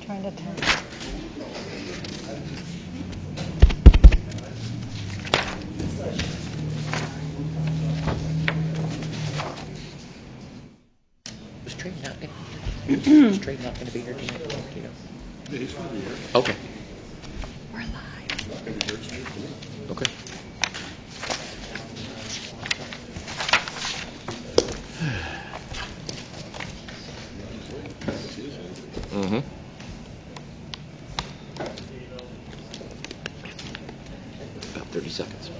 trying to tell. Was Trey not going to be here tonight? You know? Yeah, he's going to be here. Okay. We're live. He's going to be here tonight. Okay. Mm-hmm. About 30 seconds.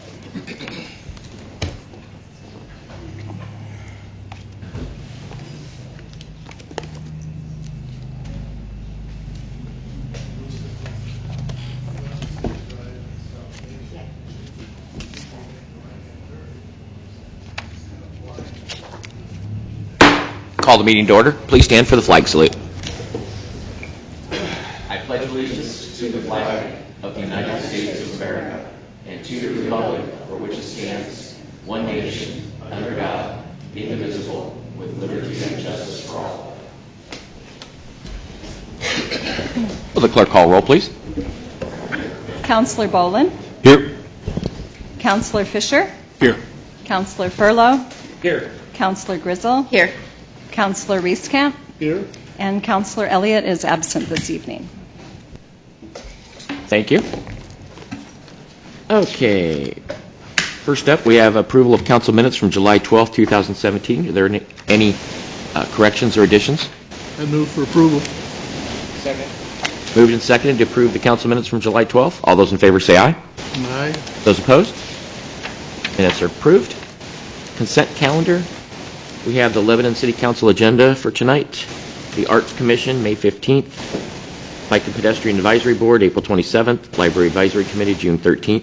Call the meeting to order. Please stand for the flag salute. I pledge allegiance to the flag of the United States of America and to the republic for which it stands, one nation, under God, indivisible, with liberty and justice for all. Will the clerk call roll, please? Counselor Bolin? Here. Counselor Fisher? Here. Counselor Furlow? Here. Counselor Grizzle? Here. Counselor Reeskamp? Here. And Counselor Elliott is absent this evening. Thank you. Okay. First up, we have approval of council minutes from July 12, 2017. Are there any corrections or additions? I move for approval. Second. Moved and seconded to approve the council minutes from July 12th. All those in favor say aye. Aye. Those opposed? Minutes are approved. Consent calendar. We have the Lebanon City Council agenda for tonight. The Arts Commission, May 15th. Bike and Pedestrian Advisory Board, April 27th. Library Advisory Committee, June 13th.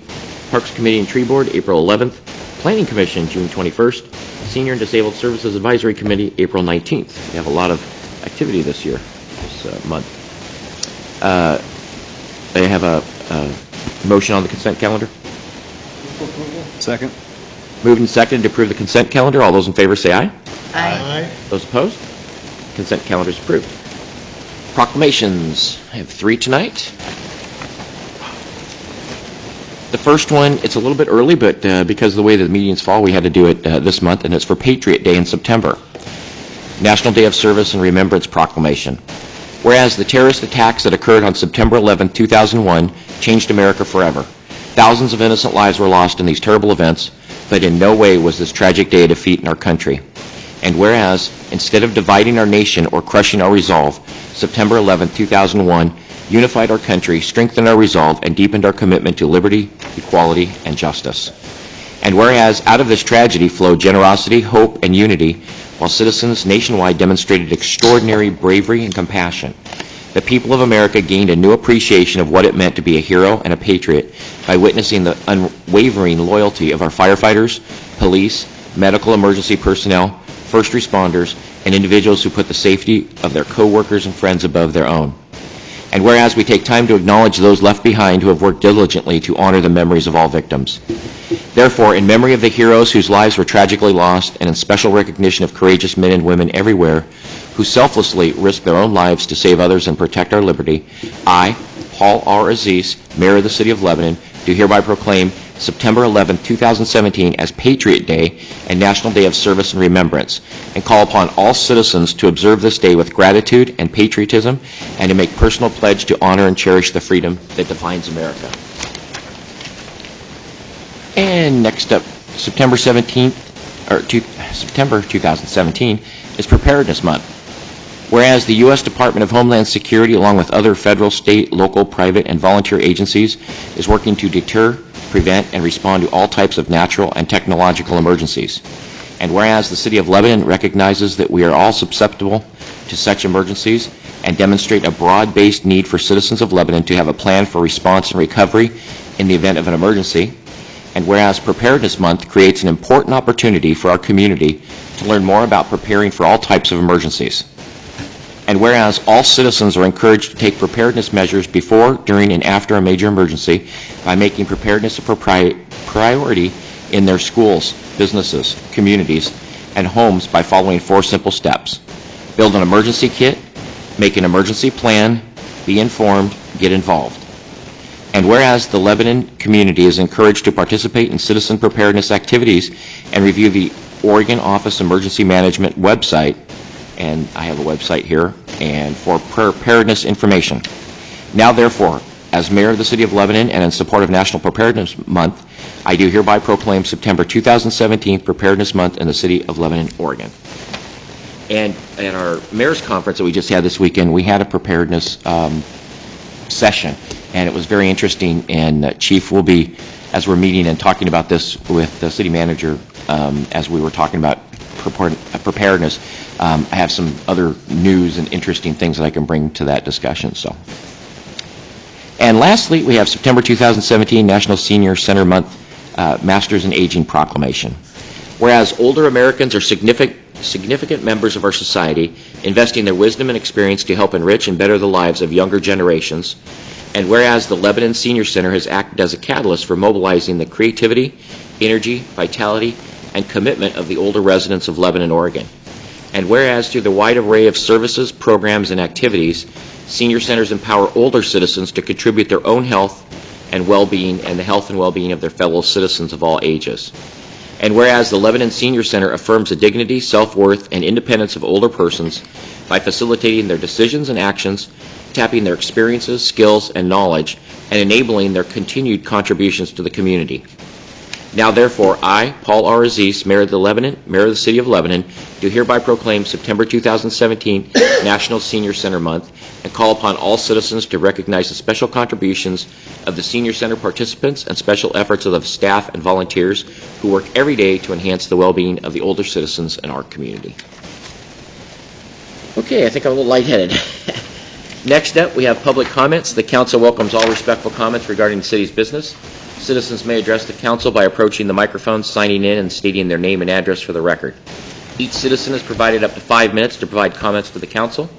Parks Committee and Tree Board, April 11th. Planning Commission, June 21st. Senior and Disabled Services Advisory Committee, April 19th. We have a lot of activity this year, this month. They have a motion on the consent calendar. Second. Moved and seconded to approve the consent calendar. All those in favor say aye. Aye. Those opposed? Consent calendar is approved. Proclamations. I have 3 tonight. The first one, it's a little bit early, but because of the way the meetings fall, we had to do it this month, and it's for Patriot Day in September. National Day of Service and Remembrance Proclamation. Whereas the terrorist attacks that occurred on September 11, 2001 changed America forever. Thousands of innocent lives were lost in these terrible events, but in no way was this tragic day a defeat in our country. And whereas, instead of dividing our nation or crushing our resolve, September 11, 2001 unified our country, strengthened our resolve, and deepened our commitment to liberty, equality, and justice. And whereas out of this tragedy flowed generosity, hope, and unity, while citizens nationwide demonstrated extraordinary bravery and compassion, the people of America gained a new appreciation of what it meant to be a hero and a patriot by witnessing the unwavering loyalty of our firefighters, police, medical emergency personnel, first responders, and individuals who put the safety of their co-workers and friends above their own. And whereas we take time to acknowledge those left behind who have worked diligently to honor the memories of all victims. Therefore, in memory of the heroes whose lives were tragically lost, and in special recognition of courageous men and women everywhere who selflessly risked their own lives to save others and protect our liberty, I, Paul R. Aziz, Mayor of the City of Lebanon, do hereby proclaim September 11, 2017 as Patriot Day and National Day of Service and Remembrance, and call upon all citizens to observe this day with gratitude and patriotism, and to make personal pledge to honor and cherish the freedom that defines America. And next up, September 2017 is Preparedness Month. Whereas the U.S. Department of Homeland Security, along with other federal, state, local, private, and volunteer agencies, is working to deter, prevent, and respond to all types of natural and technological emergencies. And whereas the City of Lebanon recognizes that we are all susceptible to such emergencies and demonstrate a broad-based need for citizens of Lebanon to have a plan for response and recovery in the event of an emergency. And whereas Preparedness Month creates an important opportunity for our community to learn more about preparing for all types of emergencies. And whereas all citizens are encouraged to take preparedness measures before, during, and after a major emergency by making preparedness a priority in their schools, businesses, communities, and homes by following 4 simple steps. Build an emergency kit, make an emergency plan, Be informed, get involved. And whereas the Lebanon community is encouraged to participate in citizen preparedness activities and review the Oregon Office Emergency Management website, and I have a website here, and for preparedness information. Now, therefore, as mayor of the city of Lebanon and in support of National Preparedness Month, I do hereby proclaim September 2017 Preparedness Month in the city of Lebanon, Oregon. And at our mayor's conference that we just had this weekend, we had a preparedness session, and it was very interesting. And Chief will be, as we're meeting and talking about this with the city manager, as we were talking about preparedness, I have some other news and interesting things that I can bring to that discussion. So. And lastly, we have September 2017 National Senior Center Month Masters in Aging Proclamation. Whereas older Americans are significant members of our society, investing their wisdom and experience to help enrich and better the lives of younger generations, and whereas the Lebanon Senior Center has acted as a catalyst for mobilizing the creativity, energy, vitality, and commitment of the older residents of Lebanon, Oregon. And whereas through the wide array of services, programs, and activities, senior centers empower older citizens to contribute their own health and well-being and the health and well-being of their fellow citizens of all ages. And whereas the Lebanon Senior Center affirms the dignity, self-worth, and independence of older persons by facilitating their decisions and actions, tapping their experiences, skills, and knowledge, and enabling their continued contributions to the community. Now, therefore, I, Paul R. Aziz, Mayor of the City of Lebanon, do hereby proclaim September 2017 National Senior Center Month and call upon all citizens to recognize the special contributions of the Senior Center participants and special efforts of the staff and volunteers who work every day to enhance the well-being of the older citizens in our community. Okay, I think I'm a little lightheaded. Next up, we have public comments. The council welcomes all respectful comments regarding the city's business. Citizens may address the council by approaching the microphone, signing in, and stating their name and address for the record. Each citizen is provided up to 5 minutes to provide comments to the council.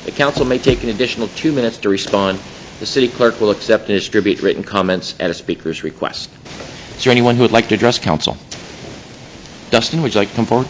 The council may take an additional 2 minutes to respond. The city clerk will accept and distribute written comments at a speaker's request. Is there anyone who would like to address council? Dustin, would you like to come forward?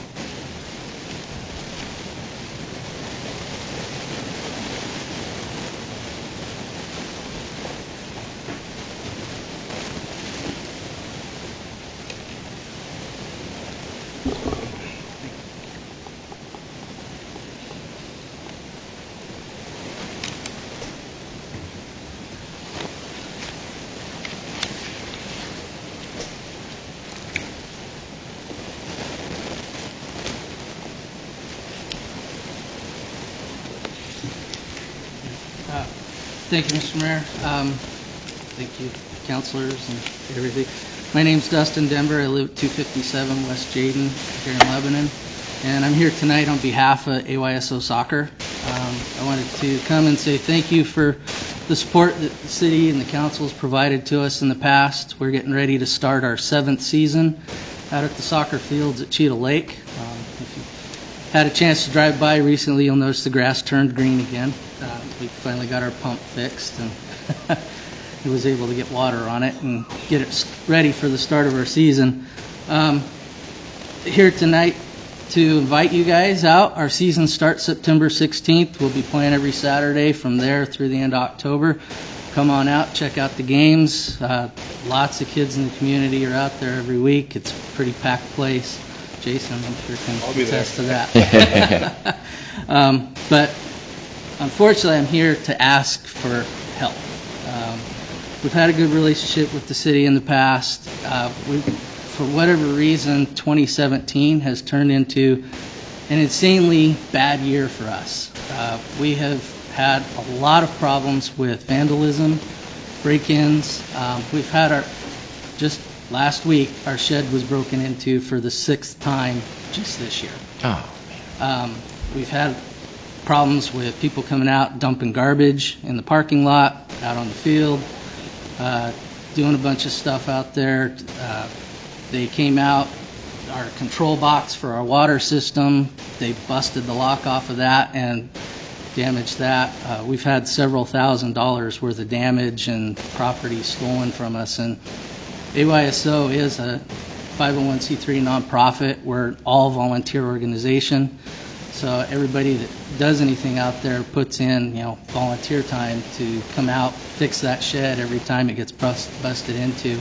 Thank you, Mr. Mayor. Thank you, councilors and everything. My name's Dustin Denver. I live at 257 West Jaden here in Lebanon. And I'm here tonight on behalf of AYSO Soccer. I wanted to come and say thank you for the support that the city and the council has provided to us in the past. We're getting ready to start our 7th season out at the soccer fields at Cheetah Lake. If you had a chance to drive by recently, you'll notice the grass turned green again. We finally got our pump fixed, and it was able to get water on it and get it ready for the start of our season. Here tonight to invite you guys out. Our season starts September 16th. We'll be playing every Saturday from there through the end of October. Come on out, check out the games. Lots of kids in the community are out there every week. It's a pretty packed place. Jason, I'm sure can attest to that. But unfortunately, I'm here to ask for help. We've had a good relationship with the city in the past. For whatever reason, 2017 has turned into an insanely bad year for us. We have had a lot of problems with vandalism, break-ins. We've had just last week, our shed was broken into for the 6th time just this year. Oh, we've had problems with people coming out dumping garbage in the parking lot, out on the field, doing a bunch of stuff out there. They came out, our control box for our water system, they busted the lock off of that and damaged that. We've had several $1,000s worth of damage and property stolen from us. And AYSO is a 501c3 nonprofit. We're an all-volunteer organization. So everybody that does anything out there puts in, volunteer time to come out, fix that shed every time it gets busted into.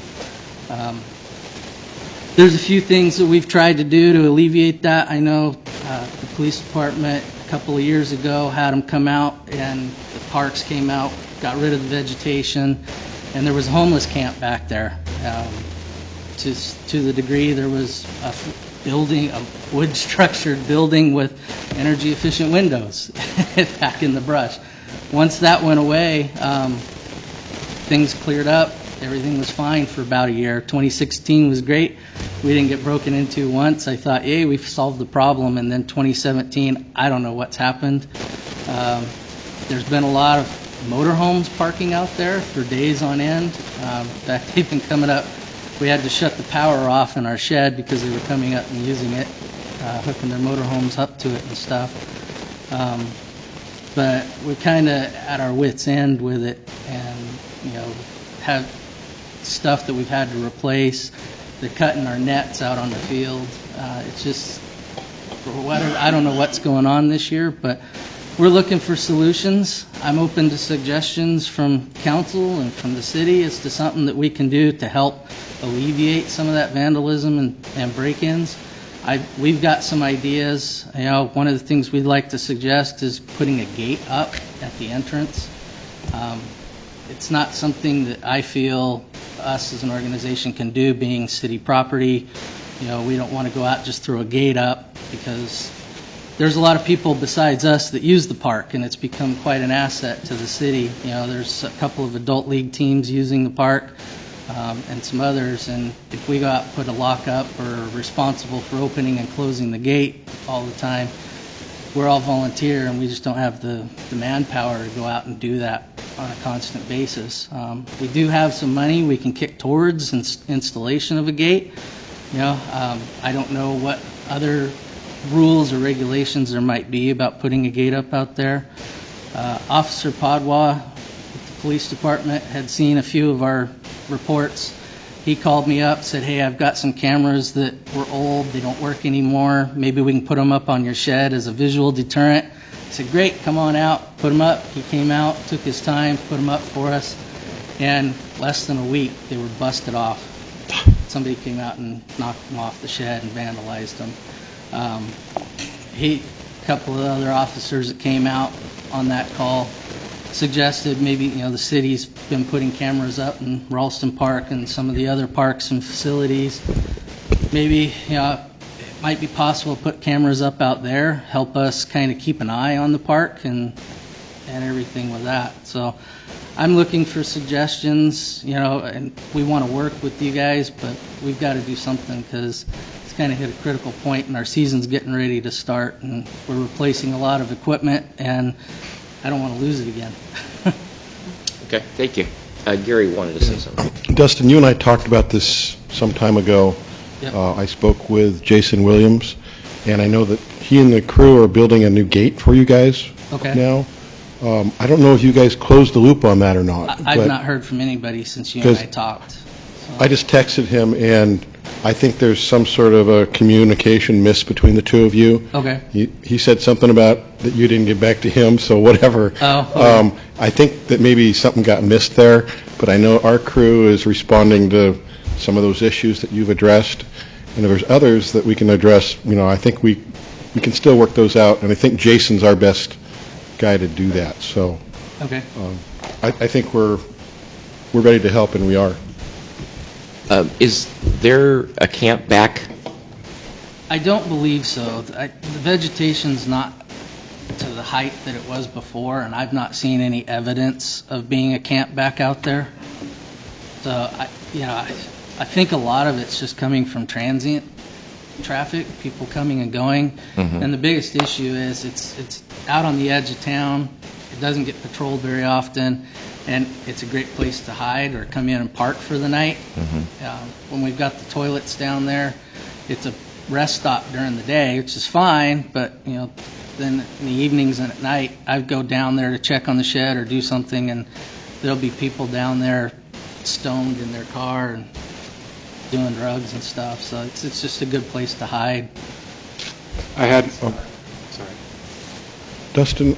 There's a few things that we've tried to do to alleviate that. I know the police department a couple of years ago had them come out, and the parks came out, got rid of the vegetation, and there was a homeless camp back there. To the degree there was a building, a wood-structured building with energy-efficient windows back in the brush. Once that went away, things cleared up. Everything was fine for about a year. 2016 was great. We didn't get broken into once. I thought, hey, we've solved the problem. And then 2017, I don't know what's happened. There's been a lot of motorhomes parking out there for days on end. In fact, they've been coming up. We had to shut the power off in our shed because they were coming up and using it, hooking their motorhomes up to it and stuff. But we're kind of at our wits' end with it, and have stuff that we've had to replace. They're cutting our nets out on the field. It's just, I don't know what's going on this year, but we're looking for solutions. I'm open to suggestions from council and from the city as to something that we can do to help alleviate some of that vandalism and break-ins. We've got some ideas. One of the things we'd like to suggest is putting a gate up at the entrance. It's not something that I feel us as an organization can do, being city property. We don't want to go out and just throw a gate up, because there's a lot of people besides us that use the park, and it's become quite an asset to the city. There's a couple of adult league teams using the park, and some others, and if we go out and put a lock up or are responsible for opening and closing the gate all the time, we're all volunteer, and we just don't have the manpower to go out and do that on a constant basis. We do have some money we can kick towards installation of a gate. I don't know what other rules or regulations there might be about putting a gate up out there. Officer Padwa with the police department had seen a few of our reports. He called me up, said, hey, I've got some cameras that were old, they don't work anymore, maybe we can put them up on your shed as a visual deterrent. I said, great, come on out, put them up. He came out, took his time, put them up for us, and less than a week they were busted off. Somebody came out and knocked them off the shed and vandalized them. A couple of other officers that came out on that call suggested maybe the city's been putting cameras up in Ralston Park and some of the other parks and facilities. Maybe it might be possible to put cameras up out there, help us kind of keep an eye on the park and everything with that. So I'm looking for suggestions, and we want to work with you guys, but we've got to do something, because it's kind of hit a critical point and our season's getting ready to start, and we're replacing a lot of equipment, and I don't want to lose it again. Okay, thank you. Gary wanted to say something. Dustin, you and I talked about this some time ago. Yep. I spoke with Jason Williams, and I know that he and the crew are building a new gate for you guys now. I don't know if you guys closed the loop on that or not. I've not heard from anybody since you and I talked. So. I just texted him, and I think there's some sort of a communication miss between the two of you. Okay. He said something about that you didn't get back to him, so whatever. Oh, okay. I think that maybe something got missed there, but I know our crew is responding to some of those issues that you've addressed, and if there's others that we can address, I think we can still work those out, and I think Jason's our best guy to do that. So okay. I think we're ready to help, and we are. Is there a camp back? I don't believe so. The vegetation's not to the height that it was before, and I've not seen any evidence of being a camp back out there. So I think a lot of it's just coming from transient traffic, people coming and going. Mm-hmm. And the biggest issue is it's out on the edge of town. It doesn't get patrolled very often, and it's a great place to hide or come in and park for the night. Mm-hmm. When we've got the toilets down there, it's a rest stop during the day, which is fine, but then in the evenings and at night, I go down there to check on the shed or do something, and there'll be people down there stoned in their car and doing drugs and stuff. So it's just a good place to hide. I had Dustin,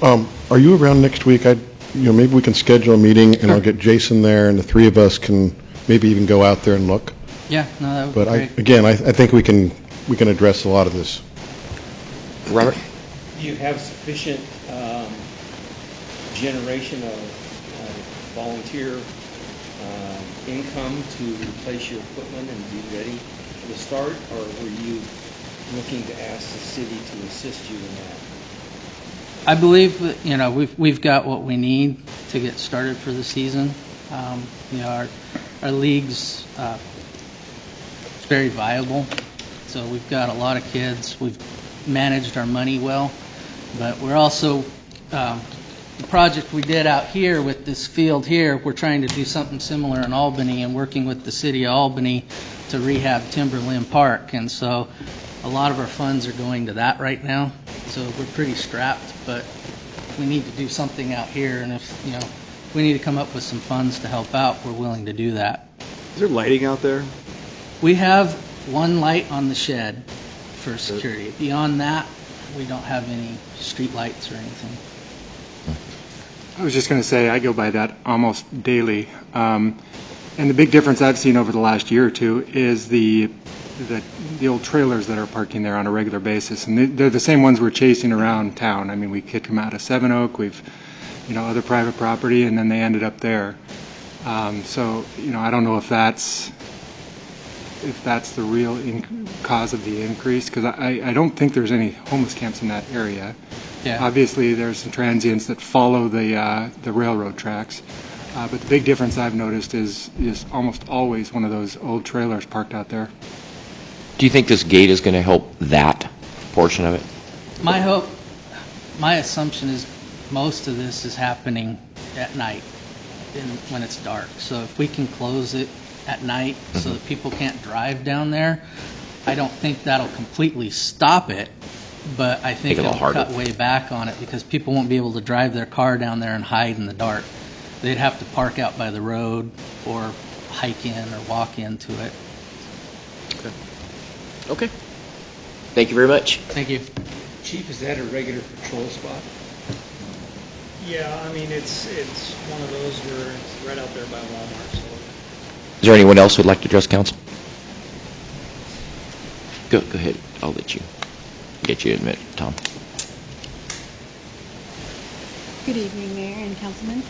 are you around next week? Maybe we can schedule a meeting, and I'll get Jason there, and the three of us can maybe even go out there and look. Yeah, no, that would But be great. I think we can address a lot of this. Robert? Do you have sufficient generation of volunteer income to replace your equipment and be ready for the start, or were you looking to ask the city to assist you in that? I believe that, we've got what we need to get started for the season. Our league's it's very viable, so we've got a lot of kids. We've managed our money well, but we're also the project we did out here with this field here, we're trying to do something similar in Albany and working with the city of Albany to rehab Timberland Park, and so a lot of our funds are going to that right now. So we're pretty strapped, but we need to do something out here, and if we need to come up with some funds to help out, we're willing to do that. Is there lighting out there? We have one light on the shed for security. Beyond that, we don't have any street lights or anything. I was just going to say, I go by that almost daily. And the big difference I've seen over the last year or two is the old trailers that are parking there on a regular basis. And they're the same ones we're chasing around town. I mean, we kicked them out of Seven Oak, we've, other private property, and then they ended up there. So, I don't know if that's the real cause of the increase, because I don't think there's any homeless camps in that area. Yeah. Obviously, there's some transients that follow the railroad tracks, but the big difference I've noticed is almost always one of those old trailers parked out there. Do you think this gate is going to help that portion of it? My assumption is most of this is happening at night when it's dark. So if we can close it at night so that people can't drive down there, I don't think that'll completely stop it, but I think Make it a it'll little cut harder. way back on it because people won't be able to drive their car down there and hide in the dark. They'd have to park out by the road or hike in or walk into it. Okay. Thank you very much. Thank you. Chief, is that a regular patrol spot? Yeah, I mean, it's one of those where it's right out there by Walmart, so. Is there anyone else who would like to address council? Go ahead. I'll let you get you in a minute, Tom. Good evening, Mayor and Councilman.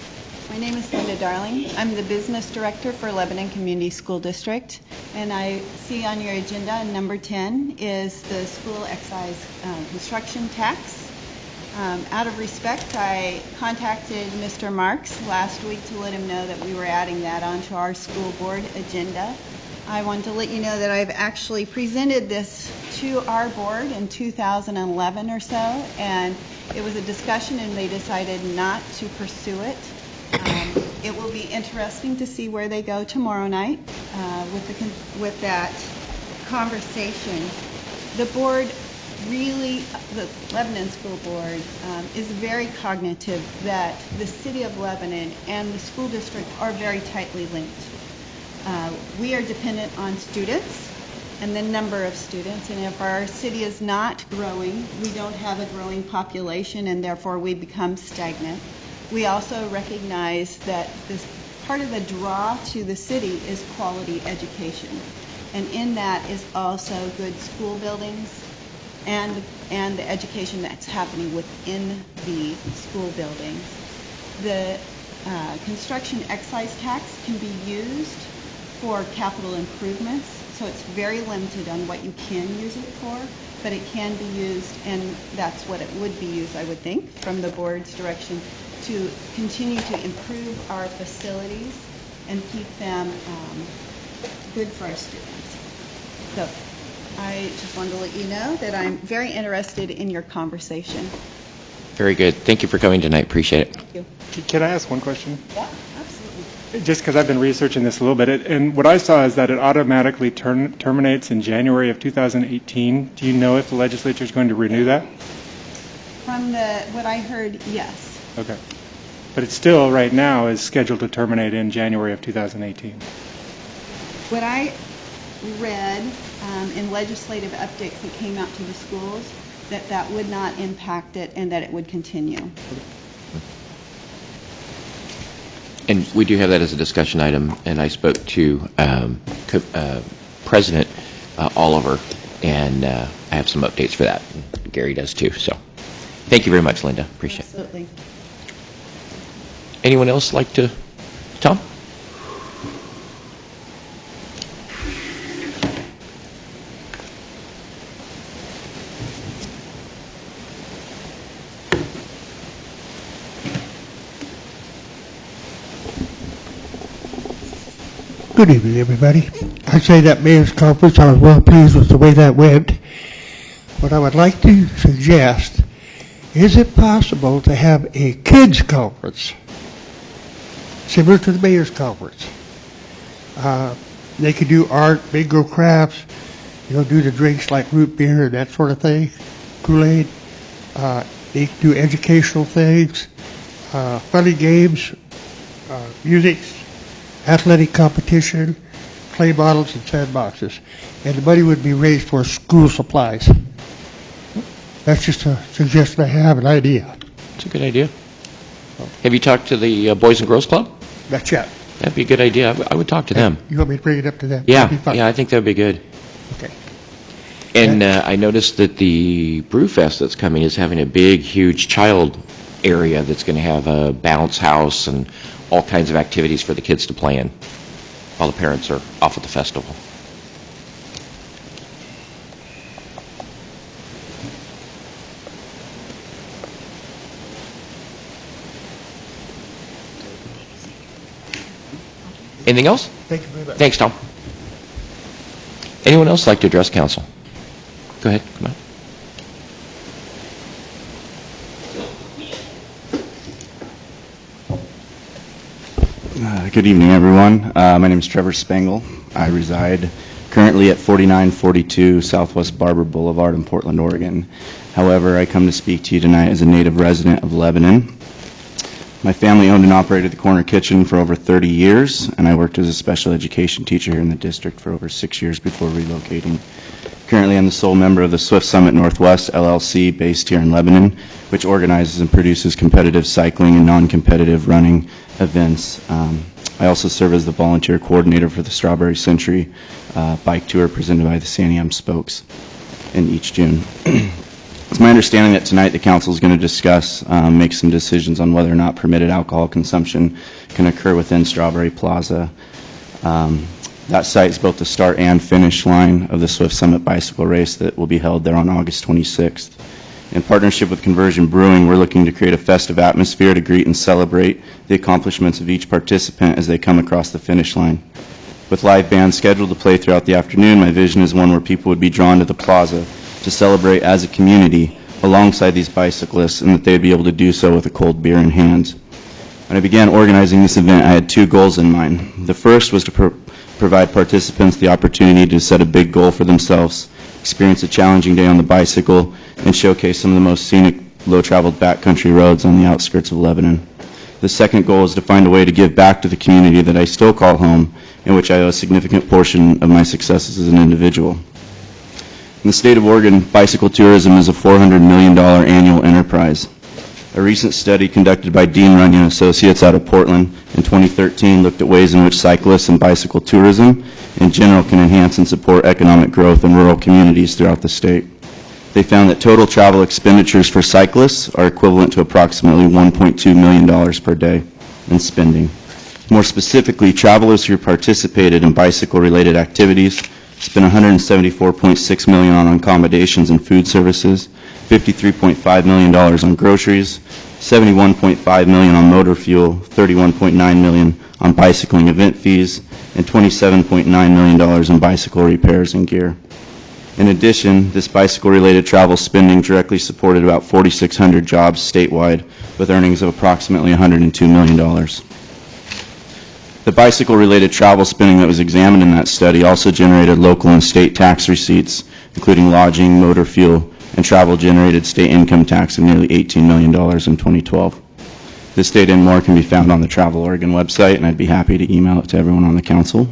My name is Linda Darling. I'm the Business Director for Lebanon Community School District, and I see on your agenda, number 10, is the school excise construction tax. Out of respect, I contacted Mr. Marks last week to let him know that we were adding that onto our school board agenda. I want to let you know that I've actually presented this to our board in 2011 or so, and it was a discussion and they decided not to pursue it. It will be interesting to see where they go tomorrow night with that conversation. The board really, the Lebanon School Board is very cognitive that the City of Lebanon and the school district are very tightly linked. We are dependent on students and the number of students, and if our city is not growing, we don't have a growing population, and therefore we become stagnant. We also recognize that this part of the draw to the city is quality education, and in that is also good school buildings and the education that's happening within the school buildings. The construction excise tax can be used for capital improvements, so it's very limited on what you can use it for, but it can be used, and that's what it would be used, I would think, from the board's direction, to continue to improve our facilities and keep them good for our students. So I just wanted to let you know that I'm very interested in your conversation. Very good. Thank you for coming tonight. Appreciate it. Thank you. Can I ask one question? Yeah, absolutely. Just because I've been researching this a little bit, and what I saw is that it automatically terminates in January of 2018. Do you know if the legislature is going to renew that? From what I heard, yes. Okay. But it still, right now, is scheduled to terminate in January of 2018. What I read in legislative updates that came out to the schools that would not impact it and that it would continue. And we do have that as a discussion item, and I spoke to President Oliver, and I have some updates for that. Gary does too, so thank you very much, Linda. Appreciate it. Absolutely. Anyone else like to? Tom? Good evening, everybody. I'd say that mayor's conference, I was well pleased with the way that went. What I would like to suggest, is it possible to have a kids conference similar to the mayor's conference? They could do art, bingo, crafts, do the drinks like root beer and that sort of thing, Kool-Aid. They could do educational things, funny games, music, athletic competition, clay bottles, and sandboxes. And the money would be raised for school supplies. That's just a suggestion I have, an idea. It's a good idea. Have you talked to the Boys and Girls Club? Not yet. That'd be a good idea. I would talk to them. You want me to bring it up to them? Yeah, That'd be fine. yeah, I think that'd be good. Okay. And I noticed that the Brewfest that's coming is having a big, huge child area that's going to have a bounce house and all kinds of activities for the kids to play in while the parents are off at the festival. Anything else? Thank you very much. Thanks, Tom. Anyone else like to address council? Go ahead. Come on. Good evening, everyone. My name is Trevor Spangle. I reside currently at 4942 Southwest Barber Boulevard in Portland, Oregon. However, I come to speak to you tonight as a native resident of Lebanon. My family owned and operated the Corner Kitchen for over 30 years, and I worked as a special education teacher here in the district for over 6 years before relocating. Currently, I'm the sole member of the Swift Summit Northwest, LLC, based here in Lebanon, which organizes and produces competitive cycling and non-competitive running events. I also serve as the volunteer coordinator for the Strawberry Century bike tour presented by the Santiam Spokes in each June. It's my understanding that tonight the council is going to discuss, make some decisions on whether or not permitted alcohol consumption can occur within Strawberry Plaza. That site is both the start and finish line of the Swift Summit bicycle race that will be held there on August 26th. In partnership with Conversion Brewing, we're looking to create a festive atmosphere to greet and celebrate the accomplishments of each participant as they come across the finish line. With live bands scheduled to play throughout the afternoon, my vision is one where people would be drawn to the plaza to celebrate as a community alongside these bicyclists, and that they'd be able to do so with a cold beer in hand. When I began organizing this event, I had two goals in mind. The first was to provide participants the opportunity to set a big goal for themselves, experience a challenging day on the bicycle, and showcase some of the most scenic, low-traveled backcountry roads on the outskirts of Lebanon. The second goal is to find a way to give back to the community that I still call home, in which I owe a significant portion of my successes as an individual. In the state of Oregon, bicycle tourism is a $400 million annual enterprise. A recent study conducted by Dean Runyon Associates out of Portland in 2013 looked at ways in which cyclists and bicycle tourism in general can enhance and support economic growth in rural communities throughout the state. They found that total travel expenditures for cyclists are equivalent to approximately $1.2 million per day in spending. More specifically, travelers who participated in bicycle-related activities spent $174.6 million on accommodations and food services, $53.5 million on groceries, $71.5 million on motor fuel, $31.9 million on bicycling event fees, and $27.9 million in bicycle repairs and gear. In addition, this bicycle-related travel spending directly supported about 4,600 jobs statewide, with earnings of approximately $102 million. The bicycle-related travel spending that was examined in that study also generated local and state tax receipts, including lodging, motor fuel, and travel-generated state income tax of nearly $18 million in 2012. This data and more can be found on the Travel Oregon website, and I'd be happy to email it to everyone on the council.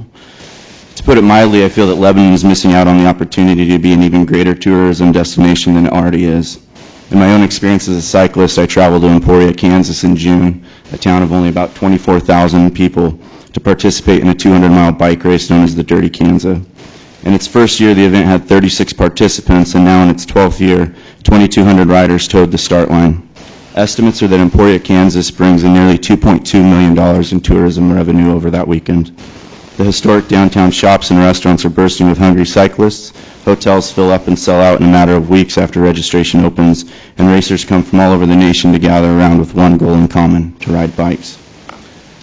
To put it mildly, I feel that Lebanon is missing out on the opportunity to be an even greater tourism destination than it already is. In my own experience as a cyclist, I traveled to Emporia, Kansas in June, a town of only about 24,000 people, to participate in a 200-mile bike race known as the Dirty Kansas. In its first year, the event had 36 participants, and now in its 12th year, 2,200 riders towed the start line. Estimates are that Emporia, Kansas brings in nearly $2.2 million in tourism revenue over that weekend. The historic downtown shops and restaurants are bursting with hungry cyclists. Hotels fill up and sell out in a matter of weeks after registration opens, and racers come from all over the nation to gather around with one goal in common: to ride bikes.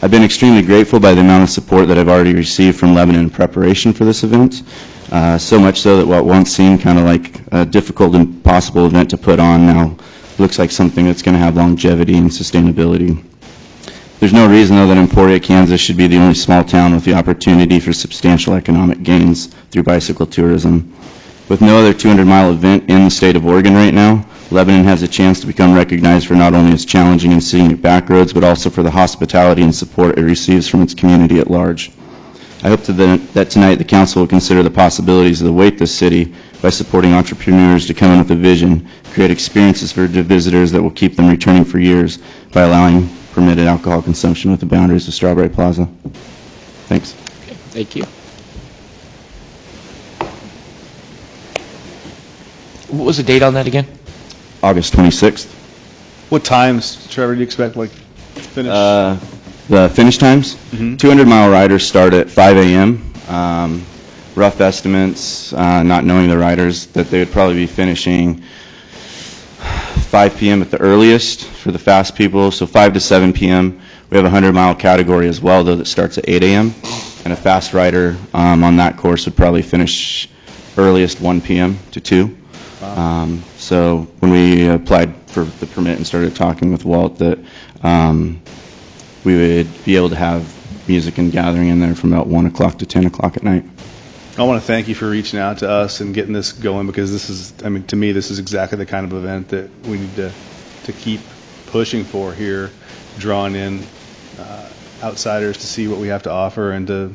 I've been extremely grateful by the amount of support that I've already received from Lebanon in preparation for this event, so much so that what once seemed kind of like a difficult and impossible event to put on now looks like something that's going to have longevity and sustainability. There's no reason, though, that Emporia, Kansas should be the only small town with the opportunity for substantial economic gains through bicycle tourism. With no other 200-mile event in the state of Oregon right now, Lebanon has a chance to become recognized for not only its challenging and scenic back roads, but also for the hospitality and support it receives from its community at large. I hope that tonight the council will consider the possibilities that await this city by supporting entrepreneurs to come in with a vision, create experiences for the visitors that will keep them returning for years by allowing permitted alcohol consumption with the boundaries of Strawberry Plaza. Thanks. Okay, thank you. What was the date on that again? August 26th. What times, Trevor, do you expect, like, finish? The finish times? 200-mile riders start at 5 a.m. Rough estimates, not knowing the riders, that they would probably be finishing 5 p.m. at the earliest for the fast people, so 5 to 7 p.m. We have a 100-mile category as well, though, that starts at 8 a.m. And a fast rider on that course would probably finish earliest 1 p.m. to 2. So when we applied for the permit and started talking with Walt, that we would be able to have music and gathering in there from about 1 o'clock to 10 o'clock at night. I want to thank you for reaching out to us and getting this going, because this is, I mean, to me, this is exactly the kind of event that we need to keep pushing for here, drawing in outsiders to see what we have to offer and to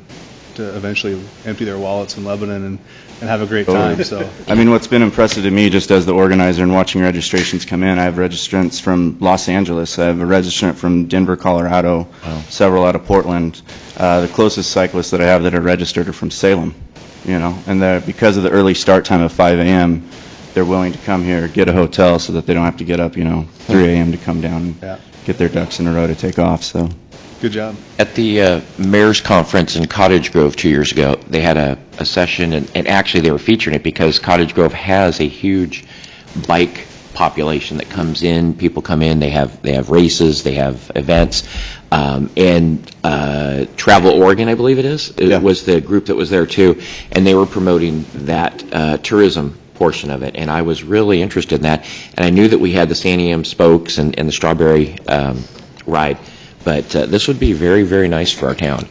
eventually empty their wallets in Lebanon and have a great time. So, I mean, what's been impressive to me, just as the organizer and watching registrations come in, I have registrants from Los Angeles, I have a registrant from Denver, Colorado, several out of Portland. The closest cyclists that I have that are registered are from Salem, you know, and because of the early start time of 5 a.m., they're willing to come here, get a hotel so that they don't have to get up, 3 a.m. to come down and get their ducks in a row to take off. So, good job. At the Mayor's Conference in Cottage Grove 2 years ago, they had a session, and actually they were featuring it because Cottage Grove has a huge bike population that comes in. People come in, they have races, they have events, and Travel Oregon, I believe it was the group that was there too, and they were promoting that tourism portion of it, and I was really interested in that, and I knew that we had the San Am spokes and the strawberry ride, but this would be very, very nice for our town.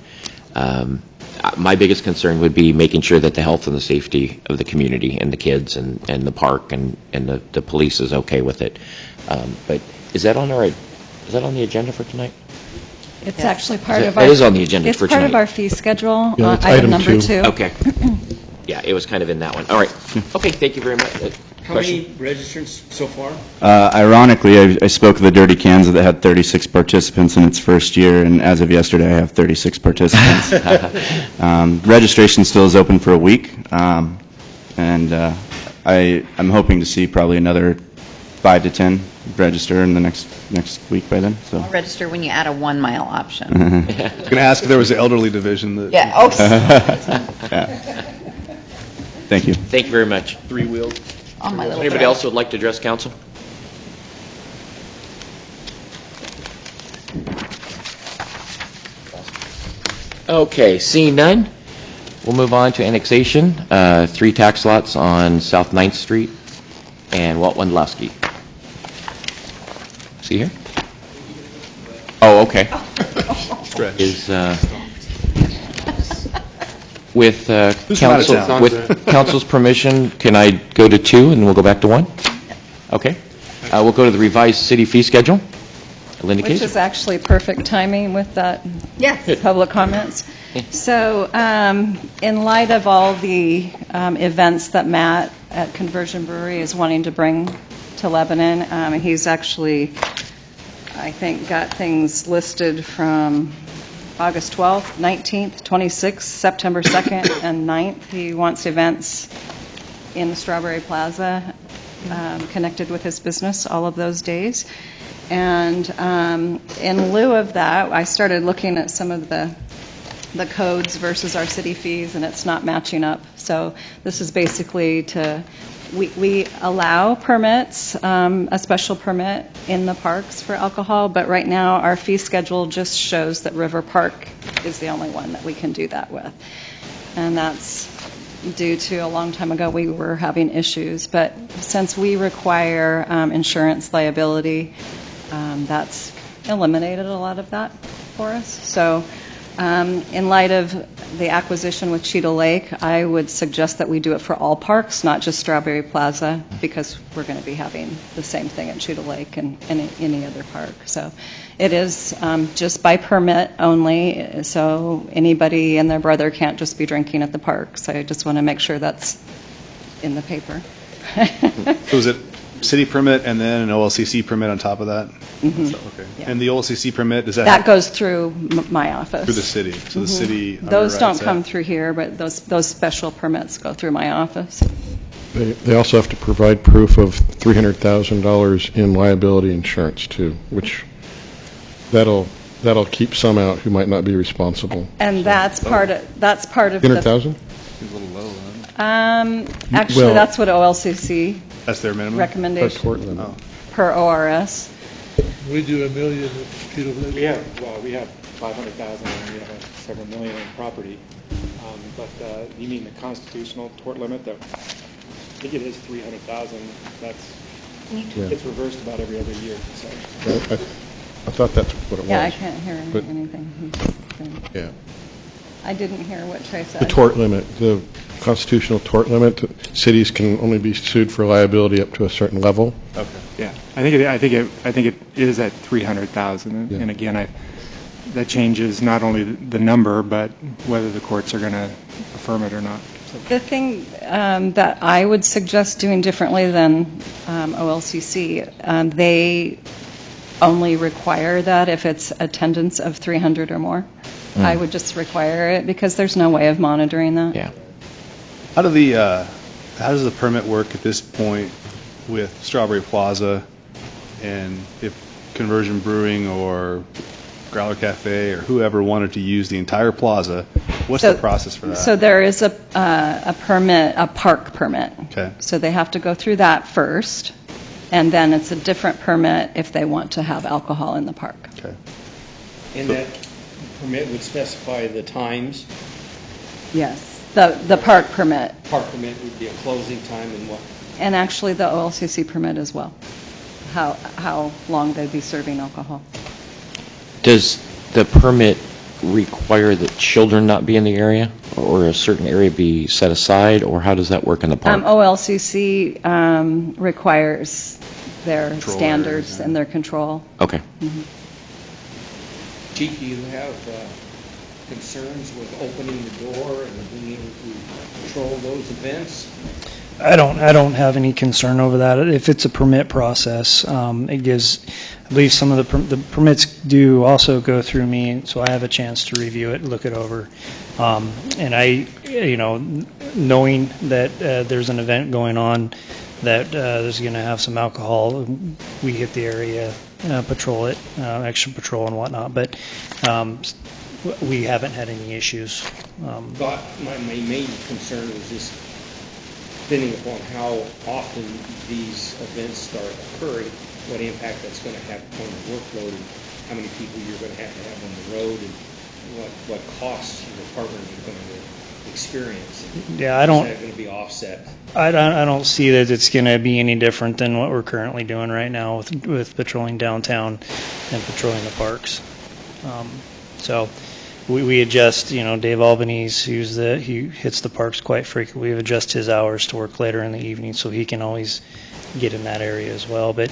My biggest concern would be making sure that the health and the safety of the community and the kids and the park and the police is okay with it. But is that on the agenda for tonight? It's actually part of It is on the agenda for tonight. It's part of our fee schedule, Yeah, it's item item number 2. 2. Okay. Yeah, it was kind of in that one. All right. Okay, thank you very much. How many registrants so far? Ironically, I spoke of the Dirty Kansas that had 36 participants in its first year, and as of yesterday, I have 36 participants. Registration still is open for a week, and I'm hoping to see probably another 5 to 10 register in the next week by then. So. I'll register when you add a 1 mile option. I was going to ask if there was an elderly division. That Yeah. Yeah. Thank you. Thank you very much. Three-wheeled? On my little Anybody thread. else who would like to address council? Okay, seeing none, we'll move on to annexation. 3 tax lots on South 9th Street and Walt Wendlowski. See here? Oh, okay. Stretch. Is with Who's from out of town? with council's permission, can I go to 2 and we'll go back to 1? Okay. We'll go to the revised city fee schedule. Linda Which Casey. is actually perfect timing with that Yes. public comments. So in light of all the events that Matt at Conversion Brewery is wanting to bring to Lebanon, he's actually, I think, got things listed from August 12th, 19th, 26th, September 2nd, and 9th. He wants events in the Strawberry Plaza connected with his business all of those days. And in lieu of that, I started looking at some of the codes versus our city fees, and it's not matching up. So this is basically we allow permits, a special permit in the parks for alcohol, but right now our fee schedule just shows that River Park is the only one that we can do that with. And that's due to a long time ago we were having issues. But since we require insurance liability, that's eliminated a lot of that for us. So in light of the acquisition with Cheetah Lake, I would suggest that we do it for all parks, not just Strawberry Plaza, because we're going to be having the same thing at Cheetah Lake and any other park. So it is just by permit only, so anybody and their brother can't just be drinking at the park. So I just want to make sure that's in the paper. So is it city permit and then an OLCC permit on top of that? Mhm. So, okay. Yeah. And the OLCC permit, does that That have- goes through my office. through the city? So the city Those underwrites don't that? come through here, but those special permits go through my office. They also have to provide proof of $300,000 in liability insurance too, which that'll keep some out who might not be responsible. And that's part of the 300,000? Seems a little low, huh? Actually, Well- that's what OLCC That's their minimum? That's recommendation tort limit. Oh. per ORS. We do $1 million We have 500,000 and we have several million in property. But you mean the constitutional tort limit? That I think it is 300,000. That's Yeah. It's reversed about every other year. So. I thought that's what it was. Yeah, I can't hear But- anything he's saying. Yeah. I didn't hear what Trey said. The tort limit, the constitutional tort limit, cities can only be sued for liability up to a certain level. Okay. Yeah, I think it is at 300,000. Yeah. And again, that changes not only the number, but whether the courts are going to affirm it or not. The thing that I would suggest doing differently than OLCC, they only require that if it's attendance of 300 or more. I would just require it because there's no way of monitoring that. Yeah. How does the permit work at this point with Strawberry Plaza, and if Conversion Brewing or Growler Cafe or whoever wanted to use the entire plaza, what's the process for that? So there is a permit, a park permit. Okay. So they have to go through that first, and then it's a different permit if they want to have alcohol in the park. Okay. And that permit would specify the times. Yes, the park permit, Park permit would be a closing time and what? and actually the OLCC permit as well, how long they'd be serving alcohol. Does the permit require that children not be in the area, or a certain area be set aside, or how does that work in the park? OLCC requires their Control standards areas, yeah. and their control. Okay. Chief, do you have concerns with opening the door and being able to control those events? I don't have any concern over that. If it's a permit process, it gives, I believe some of the permits do also go through me, so I have a chance to review it, look it over. And I, knowing that there's an event going on that there's going to have some alcohol, we hit the area, patrol it, extra patrol and whatnot. But we haven't had any issues. But my main concern was just depending upon how often these events start occurring, what impact that's going to have on the workload, and how many people you're going to have on the road, and what costs your partners are going to experience. Yeah, I don't. Is that going to be offset? I don't see that it's going to be any different than what we're currently doing right now with patrolling downtown and patrolling the parks. So we adjust. Dave Albanese, he hits the parks quite frequently. We adjust his hours to work later in the evening, so he can always get in that area as well. But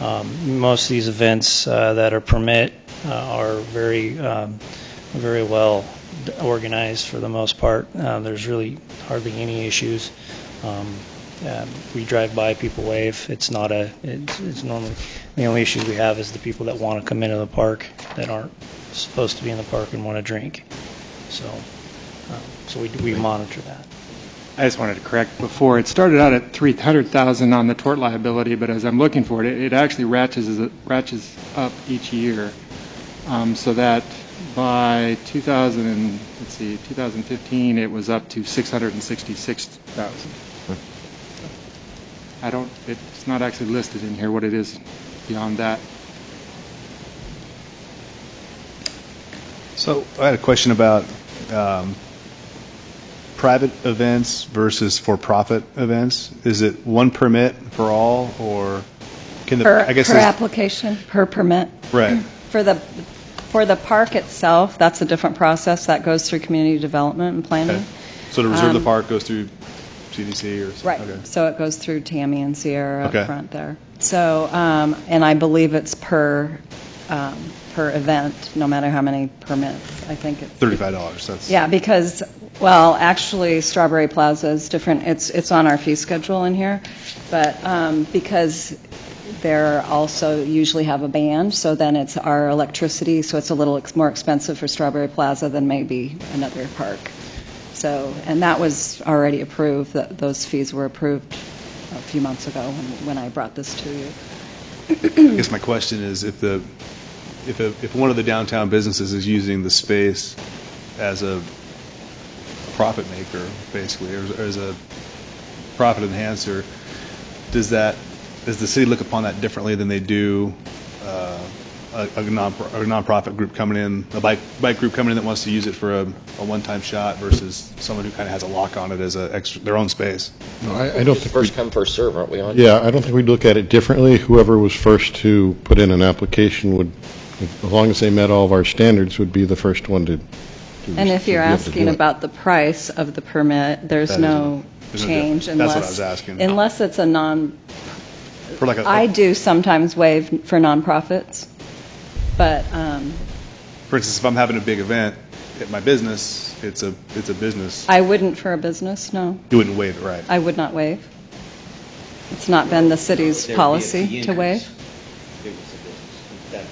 Most of these events that are permit are very well organized for the most part. There's really hardly any issues. We drive by, people wave. It's normally, the only issue we have is the people that want to come into the park that aren't supposed to be in the park and want to drink. So we monitor that. I just wanted to correct before. It started out at $300,000 on the tort liability, but as I'm looking for it, it actually ratchets up each year, so that by 2015 it was up to $666,000. It's not actually listed in here what it is beyond that. So I had a question about private events versus for-profit events. Is it one permit for all, or can the, Per I guess application, per permit. right? For the park itself, that's a different process. That goes through community development and planning. Okay. So to reserve the park goes through CDC or Right. Okay. So it goes through Tammy and Sierra Okay. up front there. So, and I believe it's per event, no matter how many permits. I think it's $35. That's Yeah, because, well, actually, Strawberry Plaza is different. It's on our fee schedule in here, but because they're also usually have a band, so then it's our electricity, so it's a little more expensive for Strawberry Plaza than maybe another park. So, and that was already approved. Those fees were approved a few months ago when I brought this to you. I guess my question is if one of the downtown businesses is using the space as a profit maker, basically, or as a profit enhancer, does the city look upon that differently than they do a nonprofit group coming in, a bike group coming in that wants to use it for a one-time shot versus someone who kind of has a lock on it as their own space? No, I don't think First come, first serve, aren't we on? Yeah, I don't think we'd look at it differently. Whoever was first to put in an application would, as long as they met all of our standards, would be the first one to And if you're to be able to asking do it. about the price of the permit, there's There's no no change difference. That's what I unless was asking. unless it's a For like I do sometimes waive for nonprofits, but for instance, if I'm having a big event at my business, it's a business. I wouldn't for a business. No, You wouldn't waive it, right? I would not waive. It's not been the city's There would be a policy fee to waive. increase if it was a business. That's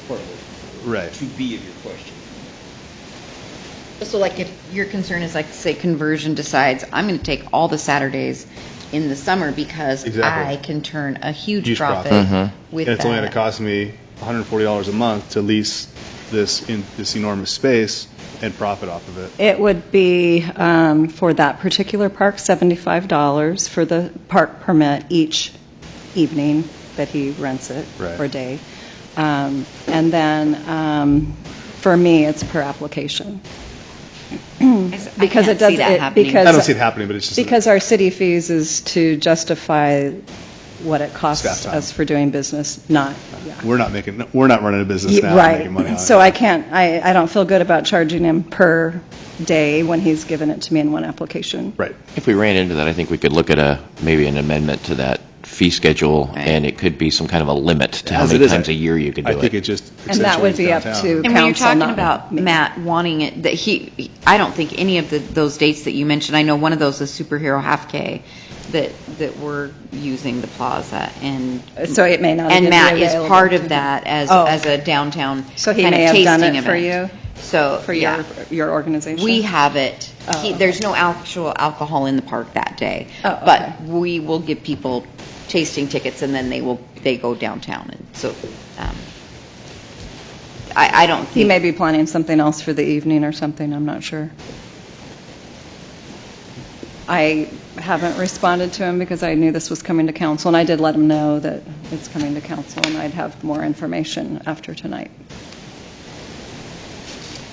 part of the Right. 2B of your question. So like if your concern is like, say, Conversion decides, I'm going to take all the Saturdays in the summer because Exactly. I can turn a huge Huge profit profit. with And it's only going that. to cost me $140 a month to lease this enormous space and profit off of it. It would be for that particular park $75 for the park permit each evening that he rents it Right. or day, and then for me it's per application. Because I it can't does see that it happening. because I don't see it happening, but it's just because our city fees is to justify what it costs Staff time. us for doing business, not we're not running a business now and right. making money on So it. I don't feel good about charging him per day when he's given it to me in one application. Right. If we ran into that, I think we could look at maybe an amendment to that fee schedule, Right. and it could be some kind of a limit to how As many it is, times a year you could do I it. think it just And that would be up accentuates to downtown. And when you're council, talking not about me. Matt wanting it, that I don't think any of those dates that you mentioned, I know one of those is Superhero Half K, that we're using the plaza, and So it may not and even Matt be is available part to of him. that as Oh. as a downtown So he kind may of have done tasting it for event. you, So for yeah. your organization? We have it. Oh, okay. There's no actual alcohol in the park that day, Oh, okay. but we will give people tasting tickets, and then they go downtown, and so I don't think He may be planning something else for the evening or something, I'm not sure. I haven't responded to him because I knew this was coming to council, and I did let him know that it's coming to council, and I'd have more information after tonight.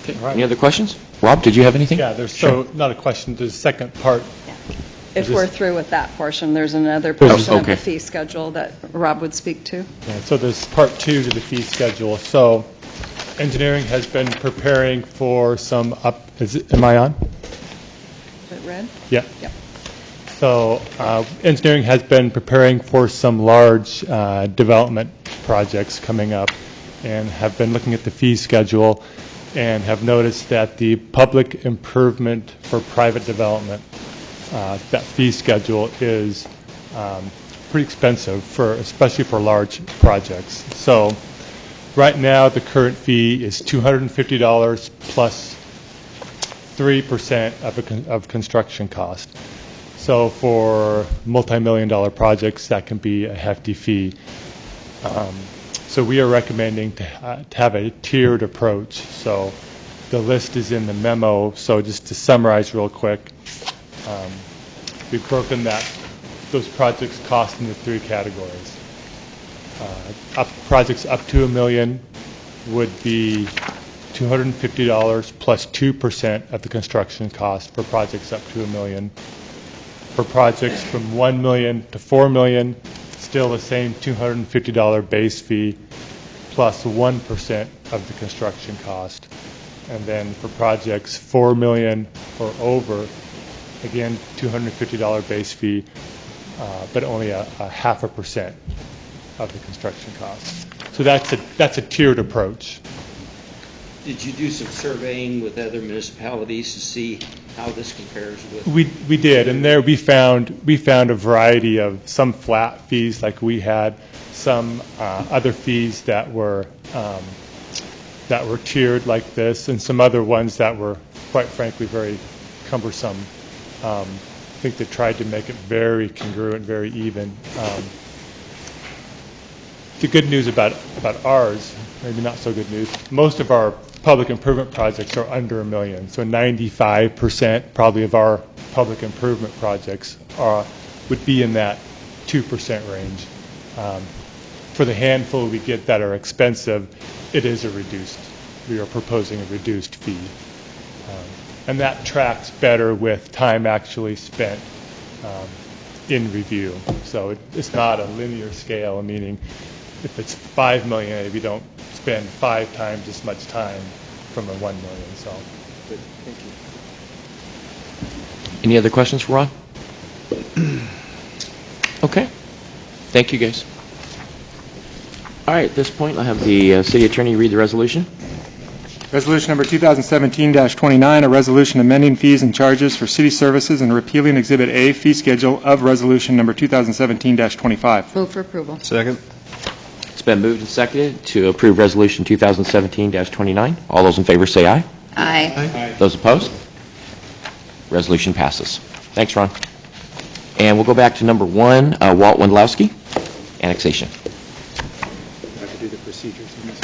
Okay. Any other questions? Rob, did you have anything? Yeah, not a question, the second part. If we're through with that portion, there's another There's- portion of okay. the fee schedule that Rob would speak to. Yeah, so there's part two to the fee schedule. So engineering has been preparing for some am I on? Is it red? Yeah. Yep. So engineering has been preparing for some large development projects coming up and have been looking at the fee schedule and have noticed that the public improvement for private development, that fee schedule is pretty expensive, especially for large projects. So right now, the current fee is $250 plus 3% of construction cost. So for multi-million-dollar projects, that can be a hefty fee. So we are recommending to have a tiered approach. So the list is in the memo. So just to summarize real quick, we've broken those projects cost into 3 categories. Projects up to $1 million would be $250 plus 2% of the construction cost for projects up to $1 million. For projects from $1 million to $4 million, still the same $250 base fee plus 1% of the construction cost. And then for projects $4 million or over, again, $250 base fee, but only a 0.5% of the construction cost. So that's a tiered approach. Did you do some surveying with other municipalities to see how this compares with? We did, and there we found a variety of some flat fees like we had, some other fees that were tiered like this, and some other ones that were, quite frankly, very cumbersome. I think they tried to make it very congruent, very even. The good news about ours, maybe not so good news, most of our public improvement projects are under $1 million. So 95% probably of our public improvement projects would be in that 2% range. For the handful we get that are expensive, it is we are proposing a reduced fee. And that tracks better with time actually spent in review. So it's not a linear scale, meaning if it's $5 million, we don't spend 5 times as much time from a $1 million. So, Good. Thank you. Any other questions for Ron? Okay. Thank you, guys. All right, at this point, I'll have the city attorney read the resolution. Resolution number 2017-29, a resolution amending fees and charges for city services and repealing Exhibit A fee schedule of resolution number 2017-25. Move for approval. Second. It's been moved and seconded to approve Resolution 2017-29. All those in favor say aye. Aye. Those opposed? Resolution passes. Thanks, Ron. And we'll go back to number 1, Walt Wendlowski, annexation. I have to do the procedures in this.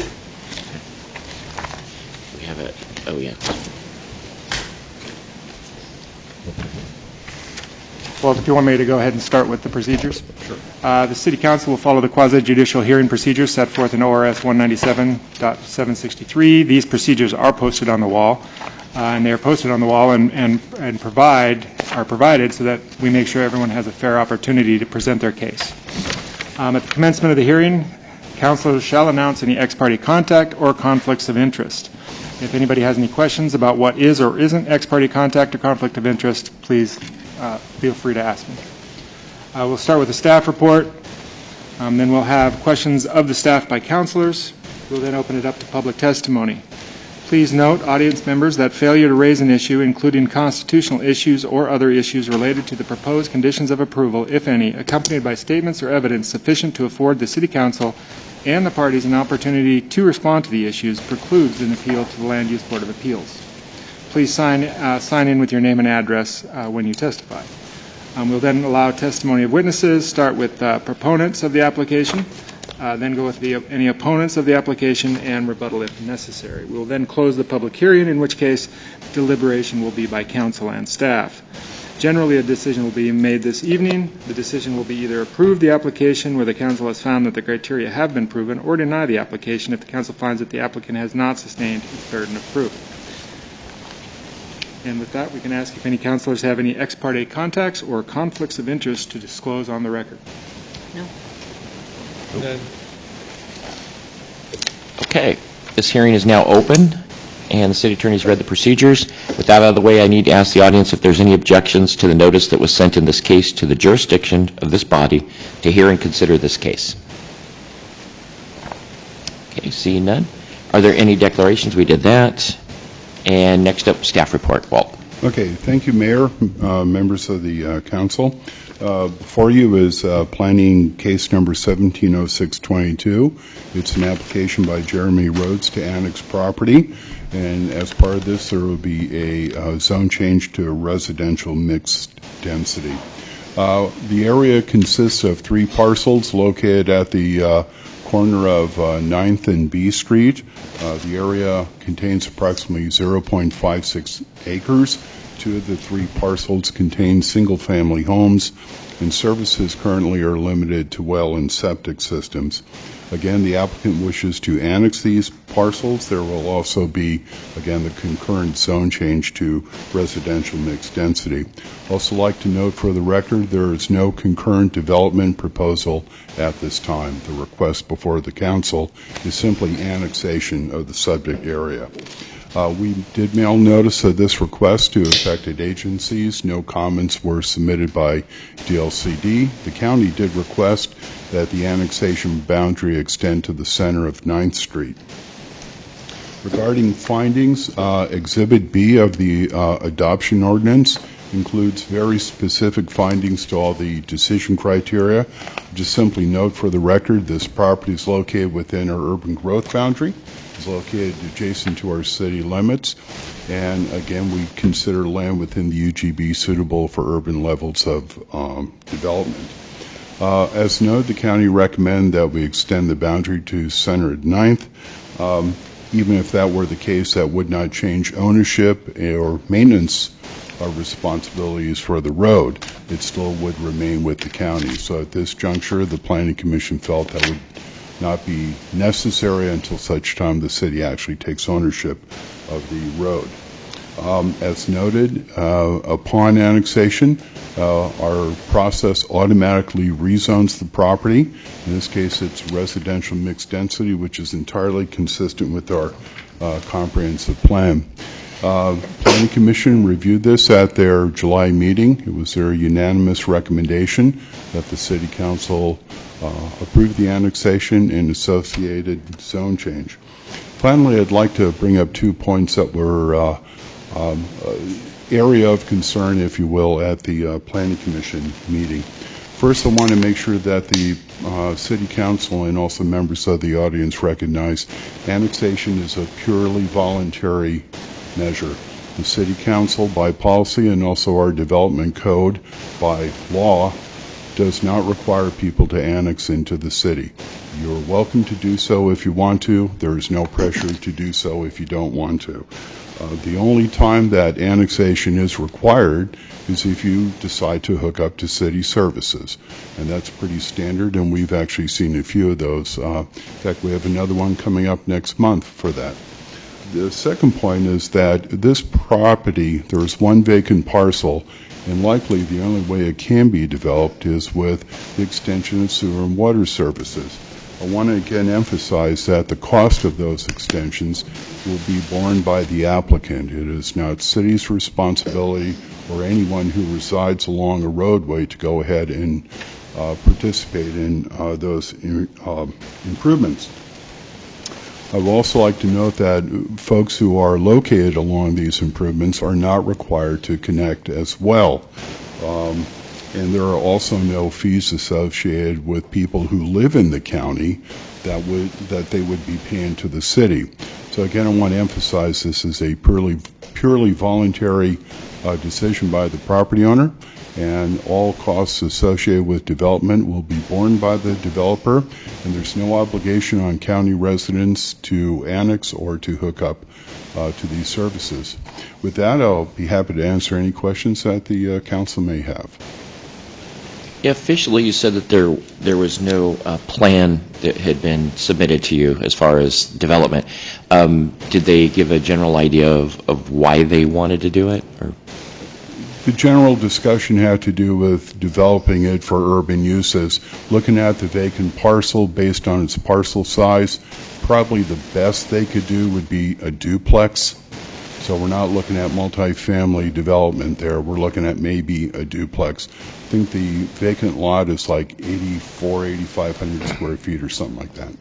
We have it. Oh, yeah. Well, if you want me to go ahead and start with the procedures. Sure. The City Council will follow the quasi-judicial hearing procedures set forth in ORS 197.763. These procedures are posted on the wall, and they are posted on the wall and are provided so that we make sure everyone has a fair opportunity to present their case. At the commencement of the hearing, councilors shall announce any ex parte contact or conflicts of interest. If anybody has any questions about what is or isn't ex parte contact or conflict of interest, please feel free to ask me. We'll start with the staff report. Then we'll have questions of the staff by councilors. We'll then open it up to public testimony. Please note, audience members, that failure to raise an issue, including constitutional issues or other issues related to the proposed conditions of approval, if any, accompanied by statements or evidence sufficient to afford the City Council and the parties an opportunity to respond to the issues, precludes an appeal to the Land Use Board of Appeals. Please sign in with your name and address when you testify. We'll then allow testimony of witnesses, start with proponents of the application, then go with any opponents of the application, and rebuttal if necessary. We will then close the public hearing, in which case deliberation will be by council and staff. Generally, a decision will be made this evening. The decision will be either approve the application where the council has found that the criteria have been proven, or deny the application if the council finds that the applicant has not sustained its burden of proof. And with that, we can ask if any councilors have any ex parte contacts or conflicts of interest to disclose on the record. No. Okay, this hearing is now open, and the city attorney's read the procedures. With that out of the way, I need to ask the audience if there's any objections to the notice that was sent in this case to the jurisdiction of this body to hear and consider this case. Okay, seeing none. Are there any declarations? We did that. And next up, staff report. Walt. Okay, thank you, Mayor, members of the council. Before you is planning case number 170622. It's an application by Jeremy Rhodes to annex property, and as part of this, there will be a zone change to residential mixed density. The area consists of 3 parcels located at the corner of 9th and B Street. The area contains approximately 0.56 acres. 2 of the 3 parcels contain single-family homes, and services currently are limited to well and septic systems. Again, the applicant wishes to annex these parcels. There will also be, again, the concurrent zone change to residential mixed density. Also like to note for the record, there is no concurrent development proposal at this time. The request before the council is simply annexation of the subject area. We did mail notice of this request to affected agencies. No comments were submitted by DLCD. The county did request that the annexation boundary extend to the center of 9th Street. Regarding findings, Exhibit B of the adoption ordinance includes very specific findings to all the decision criteria. Just simply note for the record, this property is located within our urban growth boundary. It's located adjacent to our city limits, and again, we consider land within the UGB suitable for urban levels of development. As noted, the county recommend that we extend the boundary to center at 9th. Even if that were the case, that would not change ownership or maintenance responsibilities for the road. It still would remain with the county. So at this juncture, the Planning Commission felt that would not be necessary until such time the city actually takes ownership of the road. As noted, upon annexation, our process automatically rezones the property. In this case, it's residential mixed density, which is entirely consistent with our comprehensive plan. Planning Commission reviewed this at their July meeting. It was their unanimous recommendation that the City Council approve the annexation and associated zone change. Finally, I'd like to bring up 2 points that were area of concern, if you will, at the Planning Commission meeting. First, I want to make sure that the City Council and also members of the audience recognize annexation is a purely voluntary measure. The City Council, by policy, and also our development code by law, does not require people to annex into the city. You're welcome to do so if you want to. There is no pressure to do so if you don't want to. The only time that annexation is required is if you decide to hook up to city services. And that's pretty standard, and we've actually seen a few of those. In fact, we have another one coming up next month for that. The second point is that this property, there's 1 vacant parcel, and likely the only way it can be developed is with the extension of sewer and water services. I want to again emphasize that the cost of those extensions will be borne by the applicant. It is not city's responsibility or anyone who resides along a roadway to go ahead and participate in those improvements. I would also like to note that folks who are located along these improvements are not required to connect as well. And there are also no fees associated with people who live in the county that they would be paying to the city. So again, I want to emphasize this is a purely voluntary decision by the property owner, and all costs associated with development will be borne by the developer, and there's no obligation on county residents to annex or to hook up to these services. With that, I'll be happy to answer any questions that the council may have. Yeah, officially, you said that there was no plan that had been submitted to you as far as development. Did they give a general idea of why they wanted to do it? Or? The general discussion had to do with developing it for urban uses. Looking at the vacant parcel based on its parcel size, probably the best they could do would be a duplex. So we're not looking at multifamily development there. We're looking at maybe a duplex. I think the vacant lot is like 8,500 square feet or something like that.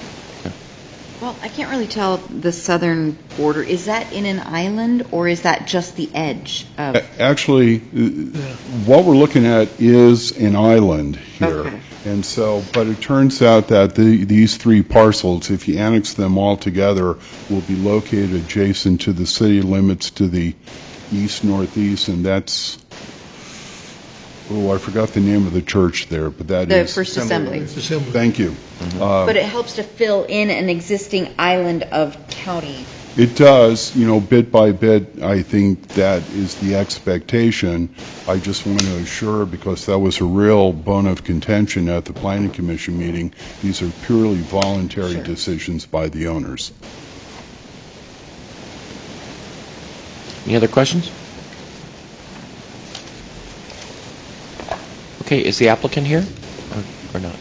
Well, I can't really tell the southern border. Is that in an island, or is that just the edge of? Actually, what we're looking at is an island here. Okay. And so, but it turns out that these three parcels, if you annex them all together, will be located adjacent to the city limits to the east-northeast, and that's, I forgot the name of the church there, but that The is... First Assembly. Thank you. But it helps to fill in an existing island of county. It does, bit by bit. I think that is the expectation. I just want to assure, because that was a real bone of contention at the Planning Commission meeting, these are purely voluntary decisions by the owners. Any other questions? Okay, is the applicant here or not?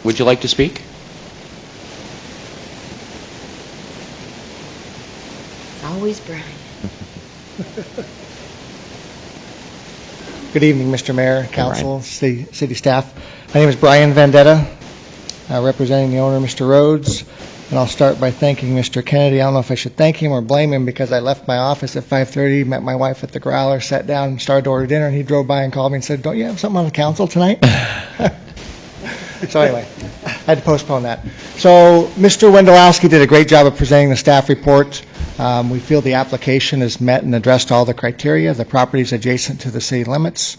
Would you like to speak? Always Brian. Good evening, Mr. Mayor, Council, city staff. My name is Brian Vendetta, representing the owner, Mr. Rhodes. And I'll start by thanking Mr. Kennedy. I don't know if I should thank him or blame him, because I left my office at 5:30, met my wife at the Growler, sat down and started to order dinner, and he drove by and called me and said, "Don't you have something on the council tonight?" So anyway, I had to postpone that. So Mr. Wendelowski did a great job of presenting the staff report. We feel the application has met and addressed all the criteria. The property is adjacent to the city limits.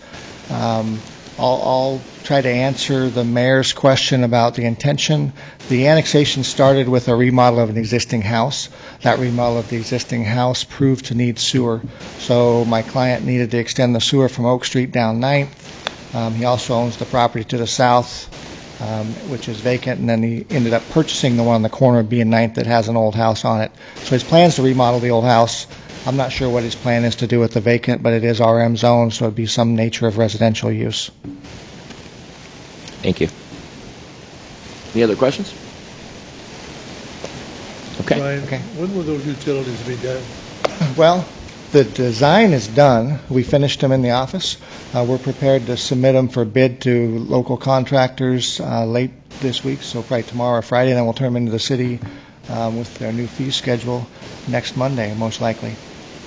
I'll try to answer the mayor's question about the intention. The annexation started with a remodel of an existing house. That remodel of the existing house proved to need sewer. So my client needed to extend the sewer from Oak Street down 9th. He also owns the property to the south, which is vacant, and then he ended up purchasing the one on the corner of B and 9th that has an old house on it. So his plan is to remodel the old house. I'm not sure what his plan is to do with the vacant, but it is RM zone, so it'd be some nature of residential use. Thank you. Any other questions? Okay. Brian, when will those utilities be done? Well, the design is done. We finished them in the office. We're prepared to submit them for bid to local contractors late this week, so probably tomorrow or Friday, and then we'll turn them into the city with their new fee schedule next Monday, most likely.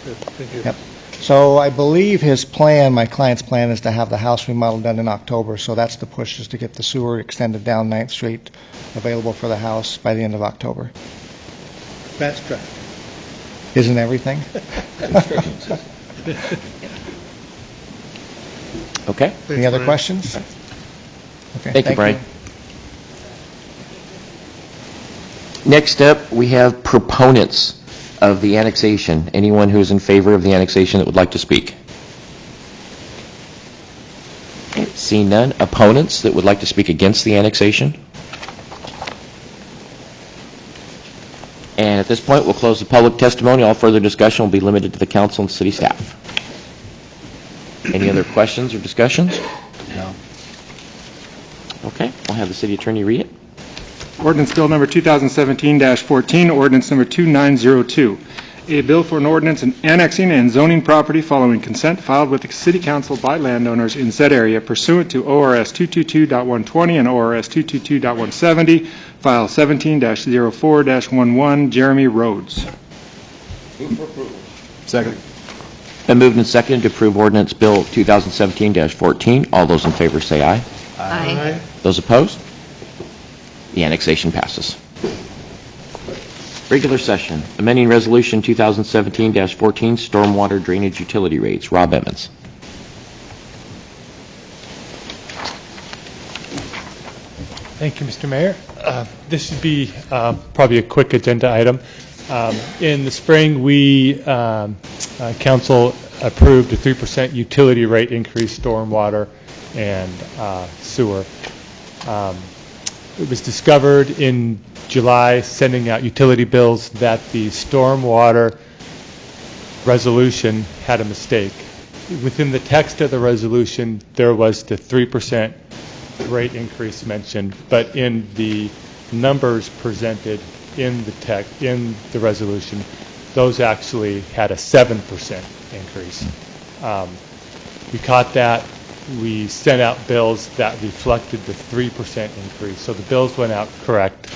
Good, thank you. Yep. So I believe his plan, my client's plan, is to have the house remodel done in October, so that's the push, is to get the sewer extended down 9th Street, available for the house by the end of October. Fast track. Isn't everything? Okay. Any other questions? Okay. Thank you, Brian. Next up, we have proponents of the annexation. Anyone who is in favor of the annexation that would like to speak? Okay, seeing none. Opponents that would like to speak against the annexation? And at this point, we'll close the public testimony. All further discussion will be limited to the council and city staff. Any other questions or discussions? No. Okay, I'll have the city attorney read it. Ordinance Bill Number 2017-14, Ordinance Number 2902, a bill for an ordinance annexing and zoning property following consent filed with the City Council by landowners in said area pursuant to ORS 222.120 and ORS 222.170, File 17-04-11, Jeremy Rhodes. Move for approval. Second. Been moved and seconded to approve Ordinance Bill 2017-14. All those in favor say aye. Aye. Those opposed? The annexation passes. Regular session, amending Resolution 2017-14, Stormwater Drainage Utility Rates. Rob Emmons. Thank you, Mr. Mayor. This should be probably a quick agenda item. In the spring, we, council approved a 3% utility rate increase, stormwater and sewer. It was discovered in July, sending out utility bills, that the stormwater resolution had a mistake. Within the text of the resolution, there was the 3% rate increase mentioned, but in the numbers presented in the text, in the resolution, those actually had a 7% increase. We caught that. We sent out bills that reflected the 3% increase. So the bills went out correct.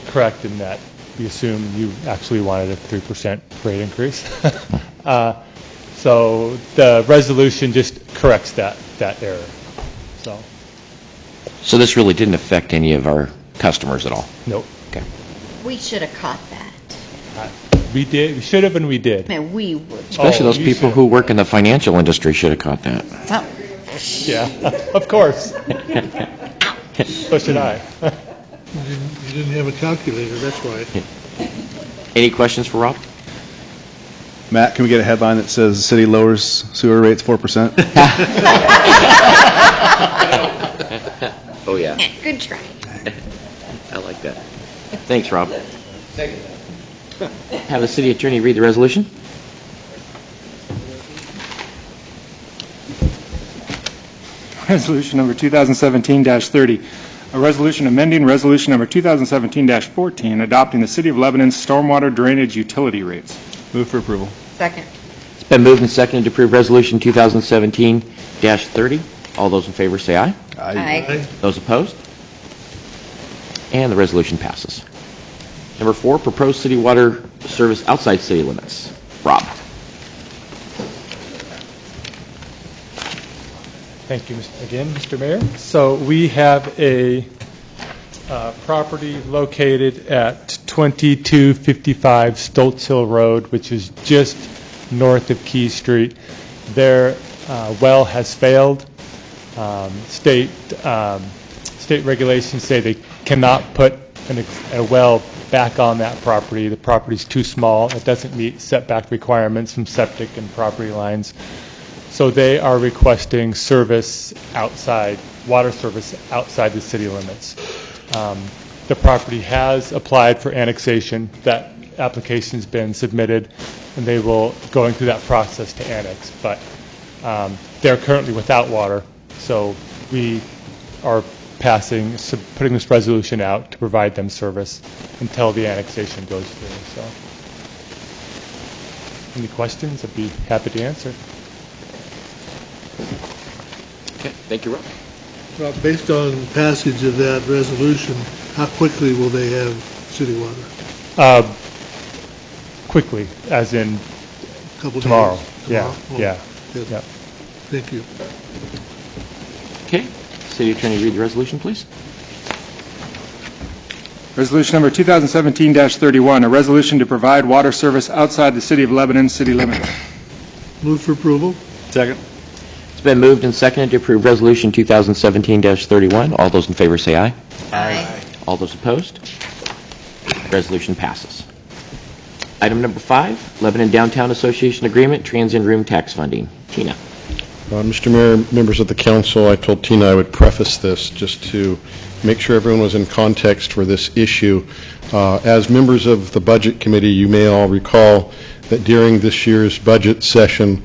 correct in that we assume you actually wanted a 3% rate increase. So the resolution just corrects that error. So this really didn't affect any of our customers at all? Nope. Okay. We should have caught that. We did. We should have, and we did. Man, we would. Especially those people who work in the financial industry should have caught that. Yeah, of course. So should I. You didn't have a calculator, that's why. Any questions for Rob? Matt, can we get a headline that says the city lowers sewer rates 4%? Oh, yeah. Good try. I like that. Thanks, Rob. Have the city attorney read the resolution. Resolution number 2017-30, a resolution amending resolution number 2017-14, adopting the City of Lebanon's stormwater drainage utility rates. Move for approval. Second. It's been moved and seconded to approve resolution 2017-30. All those in favor say aye. Aye. Those opposed? And the resolution passes. Number 4, proposed city water service outside city limits. Rob. Thank you again, Mr. Mayor. So we have a property located at 2255 Stoltz Hill Road, which is just north of Key Street. Their well has failed. State regulations say they cannot put a well back on that property. The property's too small. It doesn't meet setback requirements from septic and property lines. So they are requesting service outside, water service outside the city limits. The property has applied for annexation. That application's been submitted, and they will going through that process to annex. But they're currently without water, so we are putting this resolution out to provide them service until the annexation goes through. So, any questions? I'd be happy to answer. Okay, thank you, Rob. Well, based on passage of that resolution, how quickly will they have city water? Quickly, as in Couple tomorrow. days? Yeah, Tomorrow? yeah. Good. Yep. Thank you. Okay, city attorney, read the resolution, please. Resolution number 2017-31, a resolution to provide water service outside the City of Lebanon city limits. Move for approval? Second. It's been moved and seconded to approve resolution 2017-31. All those in favor say aye. Aye. All those opposed? Resolution passes. Item number 5, Lebanon Downtown Association Agreement, transient room tax funding. Tina. Mr. Mayor, members of the council, I told Tina I would preface this just to make sure everyone was in context for this issue. As members of the Budget Committee, you may all recall that during this year's budget session,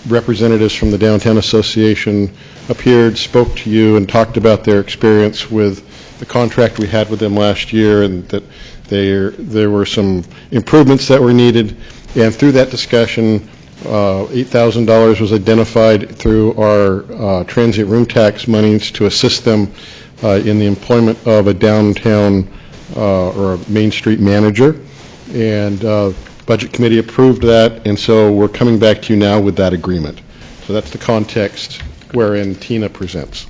representatives from the Downtown Association appeared, spoke to you, and talked about their experience with the contract we had with them last year, and that there were some improvements that were needed. And through that discussion, $8,000 was identified through our transient room tax monies to assist them in the employment of a downtown or a Main Street manager. And Budget Committee approved that, and so we're coming back to you now with that agreement. So that's the context wherein Tina presents.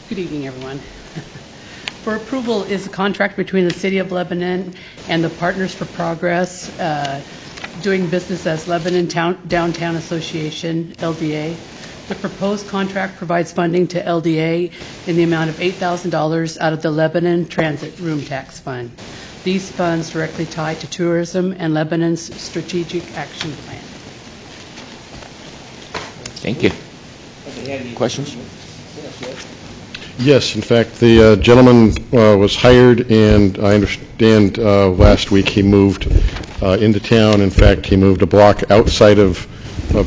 Good evening, everyone. For approval is a contract between the City of Lebanon and the Partners for Progress, doing business as Lebanon Downtown Association, LDA. The proposed contract provides funding to LDA in the amount of $8,000 out of the Lebanon Transit Room Tax Fund. These funds directly tie to tourism and Lebanon's strategic action plan. Thank you. Questions? Yes, in fact, the gentleman was hired, and I understand last week he moved into town. In fact, he moved a block outside of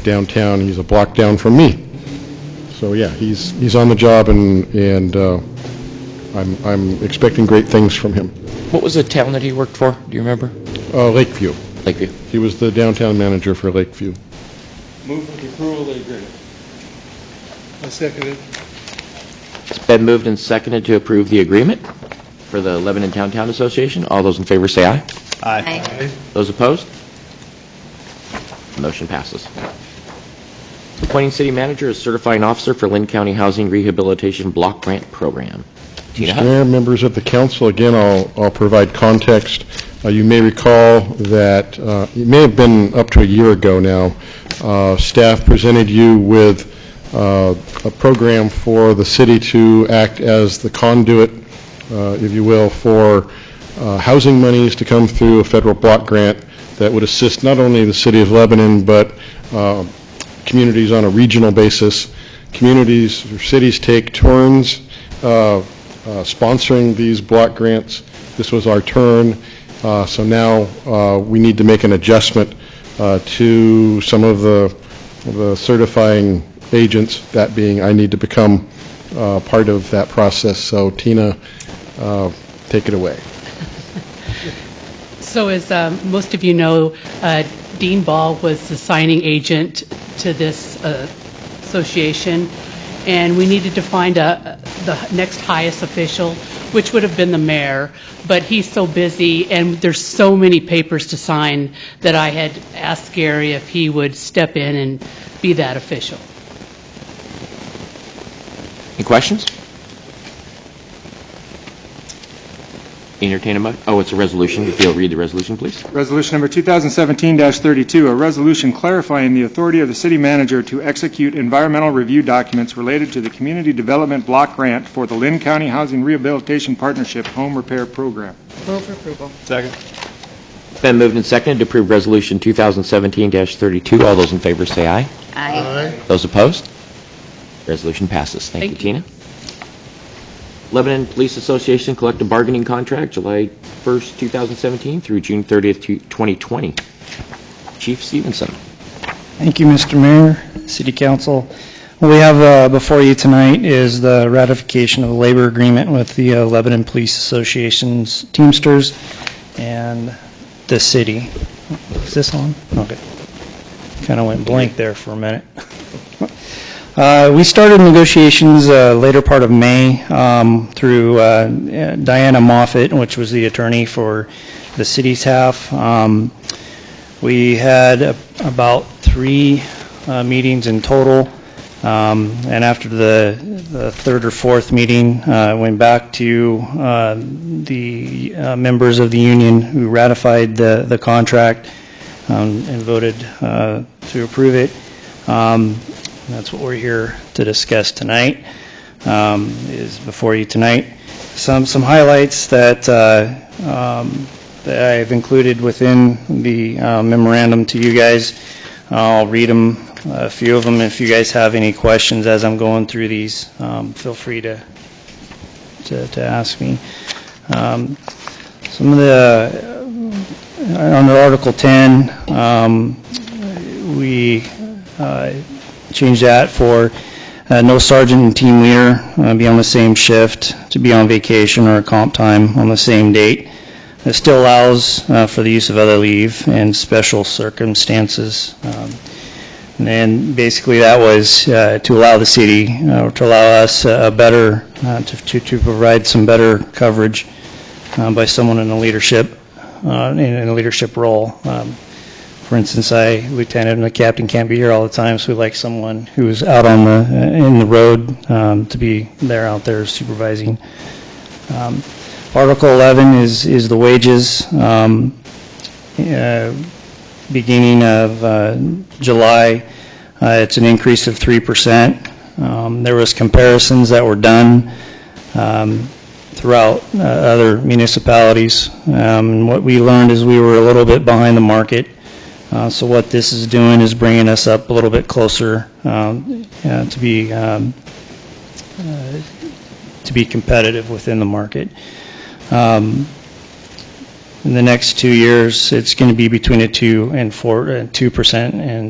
downtown. He's a block down from me. So yeah, he's on the job, and I'm expecting great things from him. What was the town that he worked for? Do you remember? Lakeview. Lakeview. He was the downtown manager for Lakeview. Move for the approval of the agreement. I second it. Been moved and seconded to approve the agreement for the Lebanon Downtown Association. All those in favor say aye. Aye. Those opposed? Motion passes. Appointing city manager as certifying officer for Lynn County Housing Rehabilitation Block Grant Program. Tina Mr. Hutt. Mayor, members of the council, again, I'll provide context. You may recall that, it may have been up to a year ago now, staff presented you with a program for the city to act as the conduit, if you will, for housing monies to come through a federal block grant that would assist not only the city of Lebanon, but communities on a regional basis. Communities or cities take turns sponsoring these block grants. This was our turn, so now we need to make an adjustment to some of the certifying agents, that being I need to become part of that process. So Tina, take it away. So as most of you know, Dean Ball was the signing agent to this association, and we needed to find the next highest official, which would have been the mayor, but he's so busy and there's so many papers to sign that I had asked Gary if he would step in and be that official. Any questions? Entertain a motion. Oh, it's a resolution. If you'll read the resolution, please. Resolution number 2017-32, a resolution clarifying the authority of the city manager to execute environmental review documents related to the Community Development Block Grant for the Lynn County Housing Rehabilitation Partnership Home Repair Program. Move for approval. Second. Been moved and seconded to approve resolution 2017-32. All those in favor say aye. Aye. Those opposed? Resolution passes. Thank you, Tina. Lebanon Police Association collective bargaining contract, July 1st, 2017 through June 30th, 2020. Chief Stevenson. Thank you, Mr. Mayor, City Council. What we have before you tonight is the ratification of the labor agreement with the Lebanon Police Association's Teamsters and the city. Is this on? Okay. Kind of went blank there for a minute. We started negotiations later part of May through Diana Moffett, which was the attorney for the city's half. We had about 3 meetings in total, and after the third or fourth meeting, I went back to the members of the union who ratified the contract and voted to approve it. That's what we're here to discuss tonight, is before you tonight. Some highlights that I've included within the memorandum to you guys. I'll read them, a few of them. If you guys have any questions as I'm going through these, feel free to ask me. Some of the, under Article 10, we change that for no sergeant and team leader be on the same shift, to be on vacation or comp time on the same date. It still allows for the use of other leave in special circumstances. And then basically that was to allow the city, to allow us a better, to provide some better coverage by someone in a leadership role. For instance, lieutenant and the captain can't be here all the time, so we like someone who's out on in the road to be there out there supervising. Article 11 is the wages. Beginning of July, it's an increase of 3%. There was comparisons that were done throughout other municipalities. And what we learned is we were a little bit behind the market. So what this is doing is bringing us up a little bit closer to be competitive within the market. In the next 2 years, it's going to be between 2% and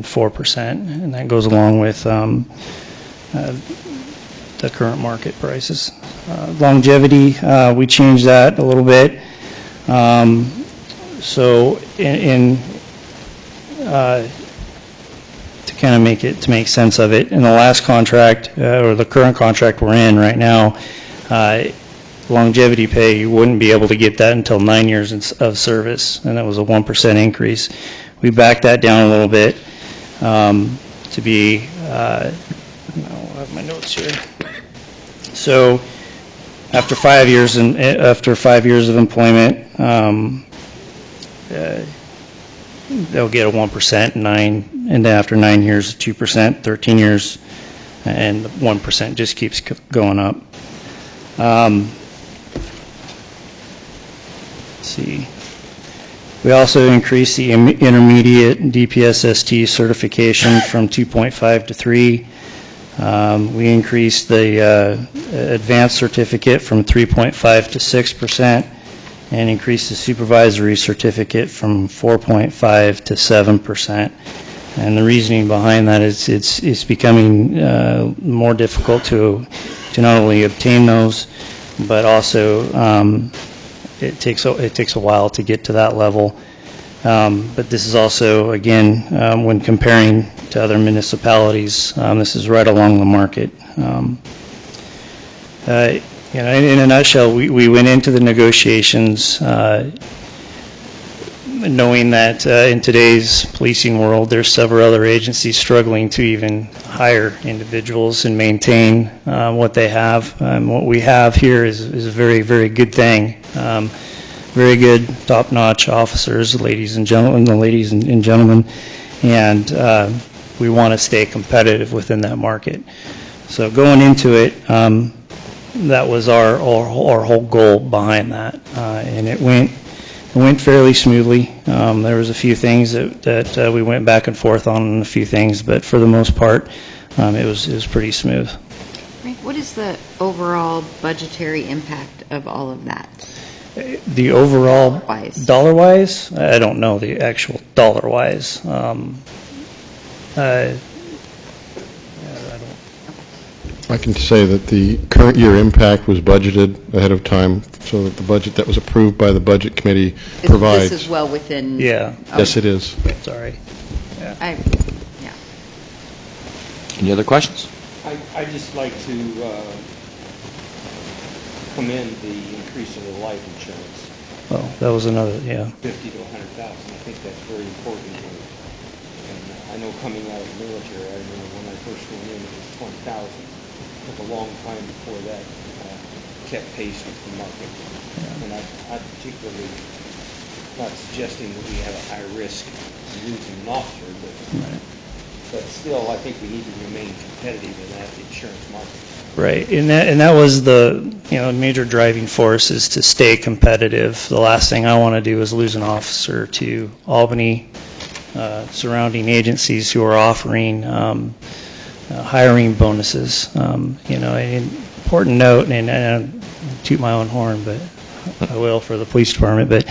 4%, and that goes along with the current market prices. Longevity, we changed that a little bit. So to kind of make sense of it. In the last contract, or the current contract we're in right now, longevity pay, you wouldn't be able to get that until 9 years of service, and that was a 1% increase. We backed that down a little bit to be, I have my notes here. So after 5 years of employment, they'll get a 1%, and then after 9 years, 2%, 13 years, and 1% just keeps going up. Let's see. We also increased the intermediate DPSST certification from 2.5 to 3. We increased the advanced certificate from 3.5 to 6%, and increased the supervisory certificate from 4.5 to 7%. And the reasoning behind that is it's becoming more difficult to not only obtain those, but also it takes a while to get to that level. But this is also, again, when comparing to other municipalities, this is right along the market. In a nutshell, we went into the negotiations knowing that in today's policing world, there's several other agencies struggling to even hire individuals and maintain what they have. What we have here is a very, very good thing. Very good, top-notch officers, ladies and gentlemen, and we want to stay competitive within that market. So going into it, that was our whole goal behind that, and it went fairly smoothly. There was a few things that we went back and forth on, and a few things, but for the most part, it was pretty smooth. What is the overall budgetary impact of all of that? The overall dollar-wise, I don't know the actual dollar-wise. I can say that the current year impact was budgeted ahead of time, so that the budget that was approved by the Budget Committee provides. This is well within... Yeah. Yes, it is. Sorry. Yeah. Any other questions? I'd just like to commend the increase in the life insurance. Oh, that was another, yeah. 50 to 100,000. I think that's very important. And I know coming out of the military, I remember when I first went in, it was 20,000. It took a long time before that kept pace with the market. Yeah. And I particularly, not suggesting that we have a high risk of losing an officer, but still, I think we need to remain competitive in that insurance market. Right, and that was the major driving force, is to stay competitive. The last thing I want to do is lose an officer to Albany, surrounding agencies who are offering hiring bonuses. An important note, and I don't toot my own horn, but I will for the police department. But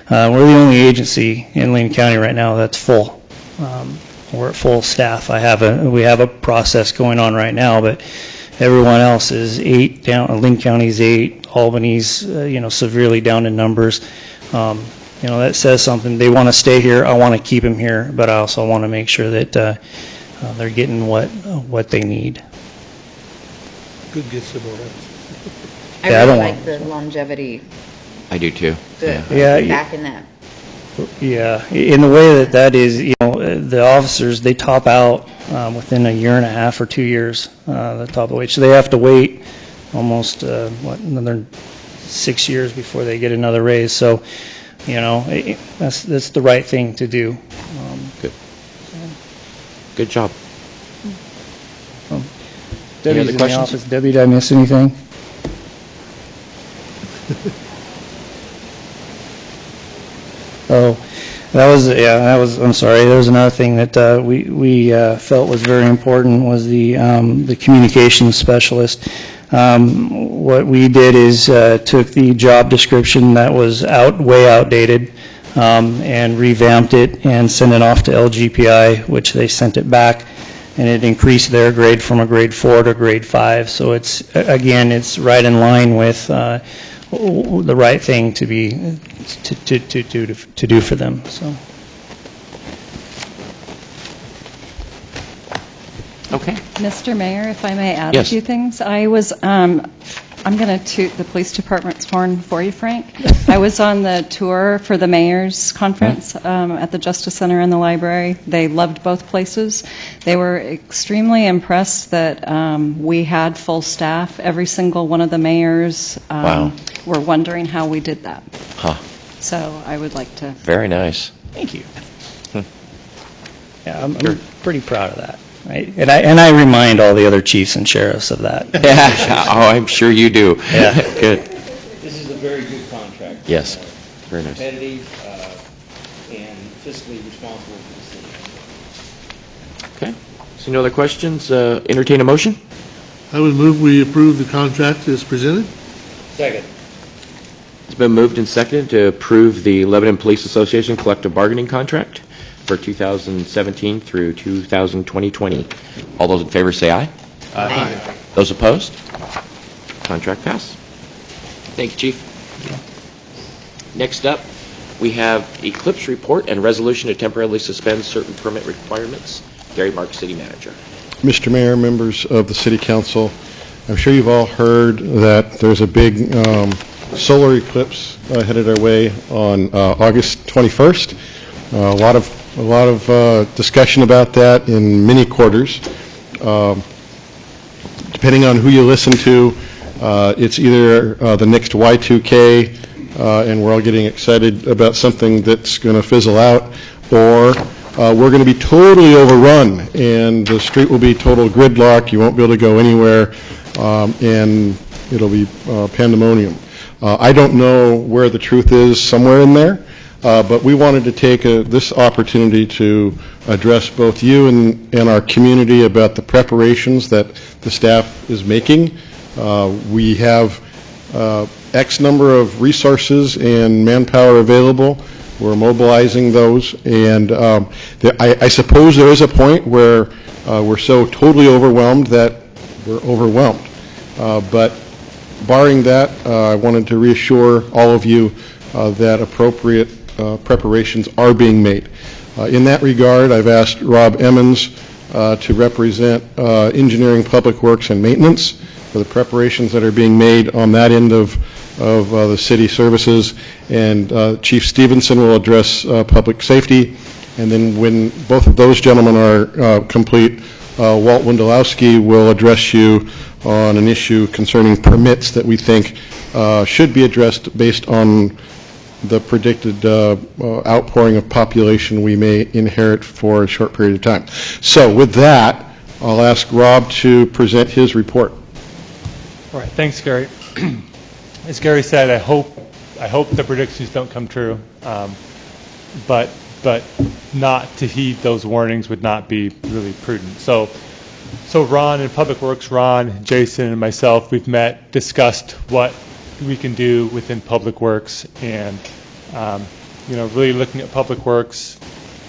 we're the only agency in Lane County right now that's full. We're at full staff. We have a process going on right now, but everyone else is 8 down. Lane County's 8. Albany's severely down in numbers. That says something. They want to stay here. I want to keep them here, but I also want to make sure that they're getting what they need. Could get some more. I really like the longevity. I do too. Yeah. Back in that. Yeah, in the way that is, the officers, they top out within a year and a half or 2 years, the top of wage. So they have to wait almost, another 6 years before they get another raise. So, that's the right thing to do. Good. Good job. Debbie's in the office. Debbie, did I miss anything? Oh, I'm sorry. There was another thing that we felt was very important, was the communications specialist. What we did is took the job description that was way outdated, and revamped it and sent it off to LGPI, which they sent it back, and it increased their grade from a grade 4 to grade 5. So it's right in line with the right thing to do for them. So. Okay. Mr. Mayor, if I may add Yes. a few things. I'm going to toot the police department's horn for you, Frank. I was on the tour for the mayor's conference at the Justice Center and the library. They loved both places. They were extremely impressed that we had full staff. Every single one of the mayors Wow. were wondering how we did that. Huh. So I would like to... Very nice. Thank you. Yeah, I'm pretty proud of that. Right? And I remind all the other chiefs and sheriffs of that. Yeah. Oh, I'm sure you do. Yeah. Good. This is a very good contract. Yes. Very nice. Competitive and fiscally responsible for the city. Okay. So no other questions? Entertain a motion? I would move we approve the contract as presented. Second. It's been moved and seconded to approve the Lebanon Police Association collective bargaining contract for 2017 through 2020. All those in favor say aye. Aye. Those opposed? Contract passed. Thank you, Chief. Next up, we have Eclipse Report and Resolution to temporarily suspend certain permit requirements. Gary Marks, City Manager. Mr. Mayor, members of the City Council, I'm sure you've all heard that there's a big solar eclipse headed our way on August 21st. A lot of discussion about that in many quarters. Depending on who you listen to, it's either the next Y2K, and we're all getting excited about something that's going to fizzle out, or we're going to be totally overrun, and the street will be total gridlock. You won't be able to go anywhere, and it'll be pandemonium. I don't know where the truth is somewhere in there. But we wanted to take this opportunity to address both you and our community about the preparations that the staff is making. We have X number of resources and manpower available. We're mobilizing those, and I suppose there is a point where we're so totally overwhelmed that we're overwhelmed. But barring that, I wanted to reassure all of you that appropriate preparations are being made. In that regard, I've asked Rob Emmons to represent Engineering, Public Works, and Maintenance for the preparations that are being made on that end of the city services, and Chief Stevenson will address Public Safety, and then when both of those gentlemen are complete, Walt Wendelowski will address you on an issue concerning permits that we think should be addressed based on the predicted outpouring of population we may inherit for a short period of time. So with that, I'll ask Rob to present his report. All right, thanks, Gary. As Gary said, I hope the predictions don't come true, but not to heed those warnings would not be really prudent. So Ron in Public Works, Ron, Jason, and myself, we've met, discussed what we can do within Public Works, and really looking at Public Works,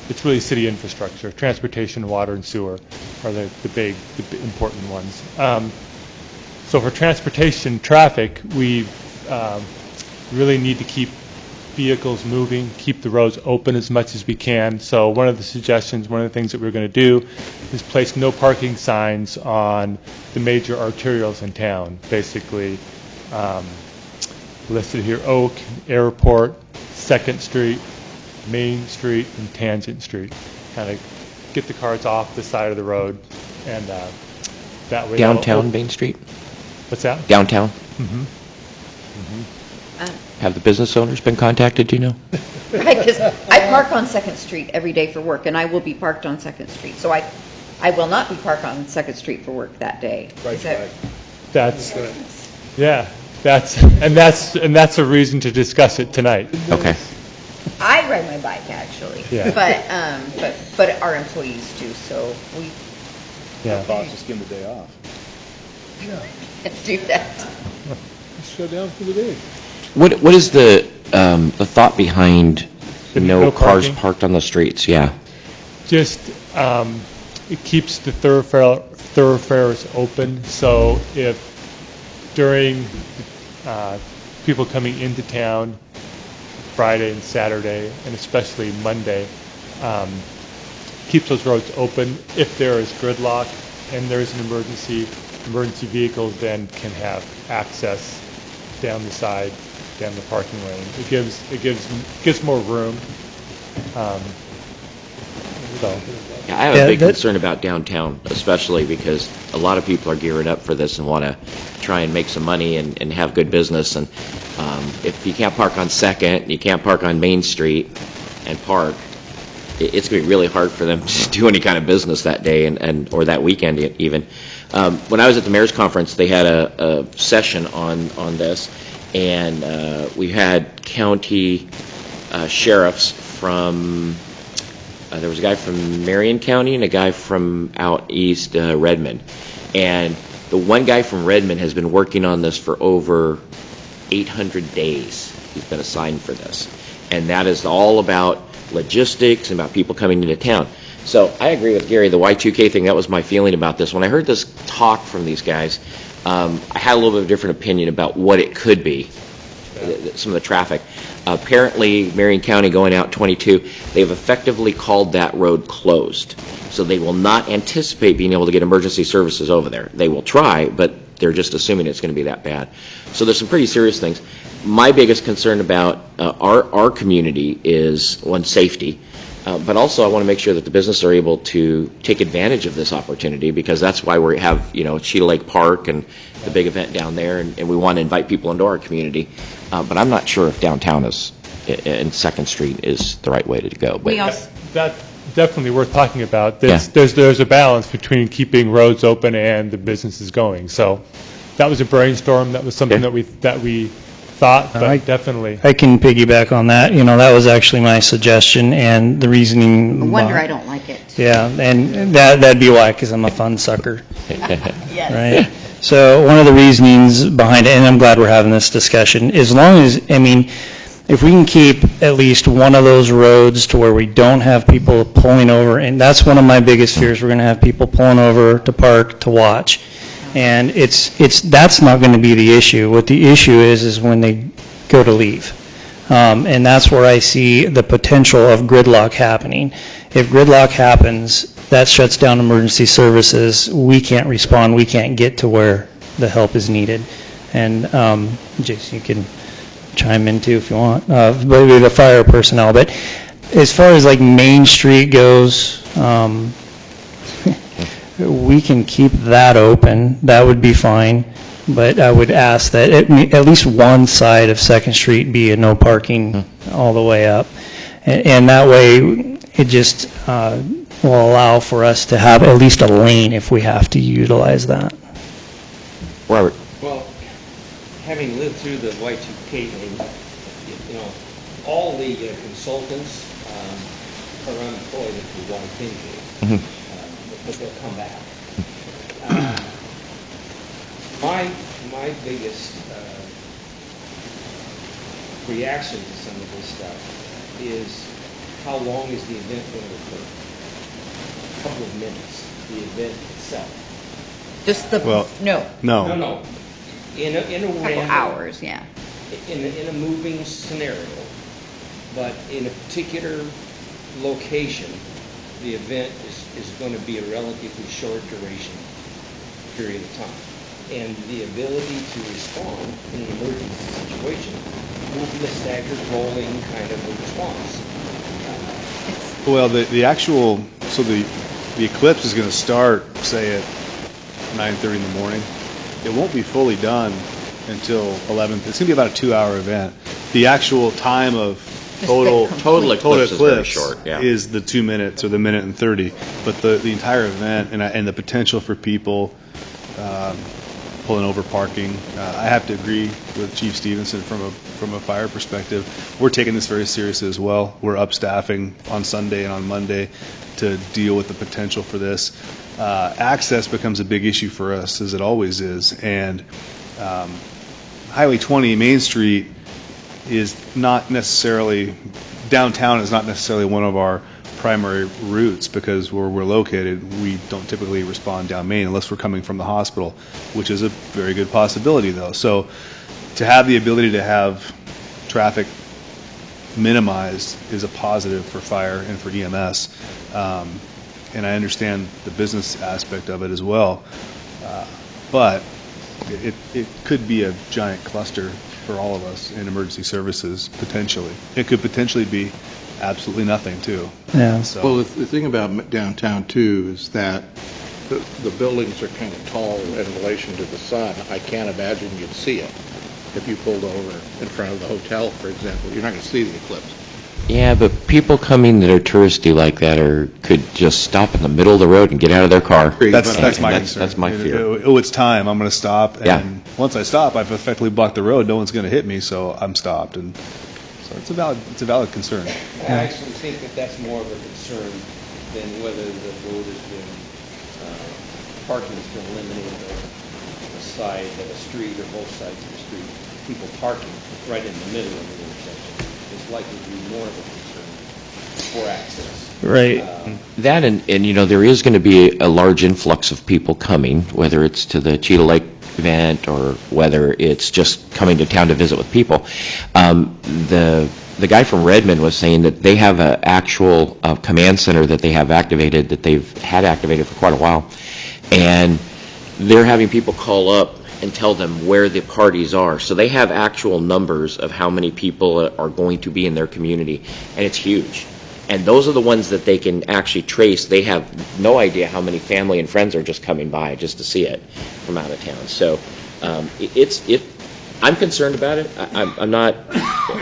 it's really city infrastructure, transportation, water, and sewer are the big important ones. So for transportation traffic, we really need to keep vehicles moving, keep the roads open as much as we can. So one of the suggestions, one of the things that we're going to do is place no parking signs on the major arterials in town, basically listed here: Oak, Airport, 2nd Street, Main Street, and Tangent Street. Kind of get the cars off the side of the road, and that way. Downtown Main Street? What's that? Downtown? Mm-hmm. Have the business owners been contacted, do you know? Right, because I park on 2nd Street every day for work, and I will be parked on 2nd Street. So I will not be parked on 2nd Street for work that day. That's a reason to discuss it tonight. Okay. I ride my bike actually, Yeah. but our employees do. So we Yeah. Boss just give them the day off. do that. Let's shut down for the day. What is the thought behind no cars parking? parked on the streets? Yeah. Just it keeps the thoroughfares open. So if during people coming into town Friday and Saturday, and especially Monday, keeps those roads open. If there is gridlock, and there's an emergency vehicles then can have access down the side, down the parking lane. It gives more room. Yeah, I have a big concern about downtown, especially because a lot of people are gearing up for this and want to try and make some money and have good business. And if you can't park on 2nd, you can't park on Main Street and park, it's going to be really hard for them to do any kind of business that day or that weekend even. When I was at the mayor's conference, they had a session on this, and we had county sheriffs from. There was a guy from Marion County and a guy from out east, Redmond. And the one guy from Redmond has been working on this for over 800 days. He's been assigned for this. And that is all about logistics and about people coming into town. So I agree with Gary, the Y2K thing, that was my feeling about this. When I heard this talk from these guys, I had a little bit of a different opinion about what it could be, some of the traffic. Apparently, Marion County going out 22, they've effectively called that road closed. So they will not anticipate being able to get emergency services over there. They will try, but they're just assuming it's going to be that bad. So there's some pretty serious things. My biggest concern about our community is, one, safety. But also I want to make sure that the businesses are able to take advantage of this opportunity, because that's why we have, Cheetah Lake Park and the big event down there, and we want to invite people into our community. But I'm not sure if downtown and 2nd Street is the right way to go. But that's definitely worth talking about. There's a balance between keeping roads open and the businesses going. So that was a brainstorm. That was something that we thought, but definitely. I can piggyback on that. That was actually my suggestion, and the reasoning. No wonder I don't like it. Yeah, and that'd be why, because I'm a fun sucker. Yes. Right? So one of the reasonings behind it, and I'm glad we're having this discussion, as long as, if we can keep at least one of those roads to where we don't have people pulling over, and that's one of my biggest fears, we're going to have people pulling over to park to watch. And that's not going to be the issue. What the issue is when they go to leave. And that's where I see the potential of gridlock happening. If gridlock happens, that shuts down emergency services. We can't respond. We can't get to where the help is needed. And Jason, you can chime in too if you want, maybe the fire personnel. But as far as like Main Street goes, we can keep that open. That would be fine. But I would ask that at least one side of 2nd Street be a no parking all the way up. And that way it just will allow for us to have at least a lane if we have to utilize that. Robert. Well, having lived through the Y2K thing, all the consultants are unemployed at the Y2K. But they'll come back. My biggest reaction to some of this stuff is, how long is the event going to occur? A couple of minutes. The event itself. Just the no. In a couple random, hours, yeah. In a moving scenario, but in a particular location, the event is going to be a relatively short duration period of time. And the ability to respond in an emergency situation will be a staggered, rolling kind of a response. Well, the eclipse is going to start, say, at 9:30 in the morning. It won't be fully done until 11. It's going to be about a 2-hour event. The actual time of total eclipse is very short, is the 2 minutes or the minute and 30. But the entire event and the potential for people pulling over parking, I have to agree with Chief Stevenson from a fire perspective. We're taking this very seriously as well. We're upstaffing on Sunday and on Monday to deal with the potential for this. Access becomes a big issue for us, as it always is. And Highway 20, Main Street, is not necessarily, downtown is not necessarily one of our primary routes, because where we're located, we don't typically respond down Main unless we're coming from the hospital, which is a very good possibility, though. So to have the ability to have traffic minimized is a positive for fire and for EMS. and I understand the business aspect of it as well. But it could be a giant cluster for all of us in emergency services, potentially. It could potentially be absolutely nothing, too. Yeah. So, Well, the thing about downtown, too, is that the buildings are kind of tall in relation to the sun. I can't imagine you'd see it if you pulled over in front of the hotel, for example. You're not going to see the eclipse. Yeah, but people coming that are touristy like that could just stop in the middle of the road and get out of their car. that's my concern. That's my fear. Oh, it's time. I'm going to stop. And Yeah. once I stop, I've effectively blocked the road. No one's going to hit me, so I'm stopped. And so it's a valid concern. I actually think that that's more of a concern than whether the road has been, parking has been eliminated on the side of a street or both sides of the street. People parking right in the middle of the intersection is likely to be more of a concern for access. Right. That and you know, there is going to be a large influx of people coming, whether it's to the Cheetah Lake event or whether it's just coming to town to visit with people. The guy from Redmond was saying that they have an actual command center that they have activated, that they've had activated for quite a while, and they're having people call up and tell them where the parties are. So they have actual numbers of how many people are going to be in their community, and it's huge. And those are the ones that they can actually trace. They have no idea how many family and friends are just coming by just to see it from out of town. So I'm concerned about it. I'm not.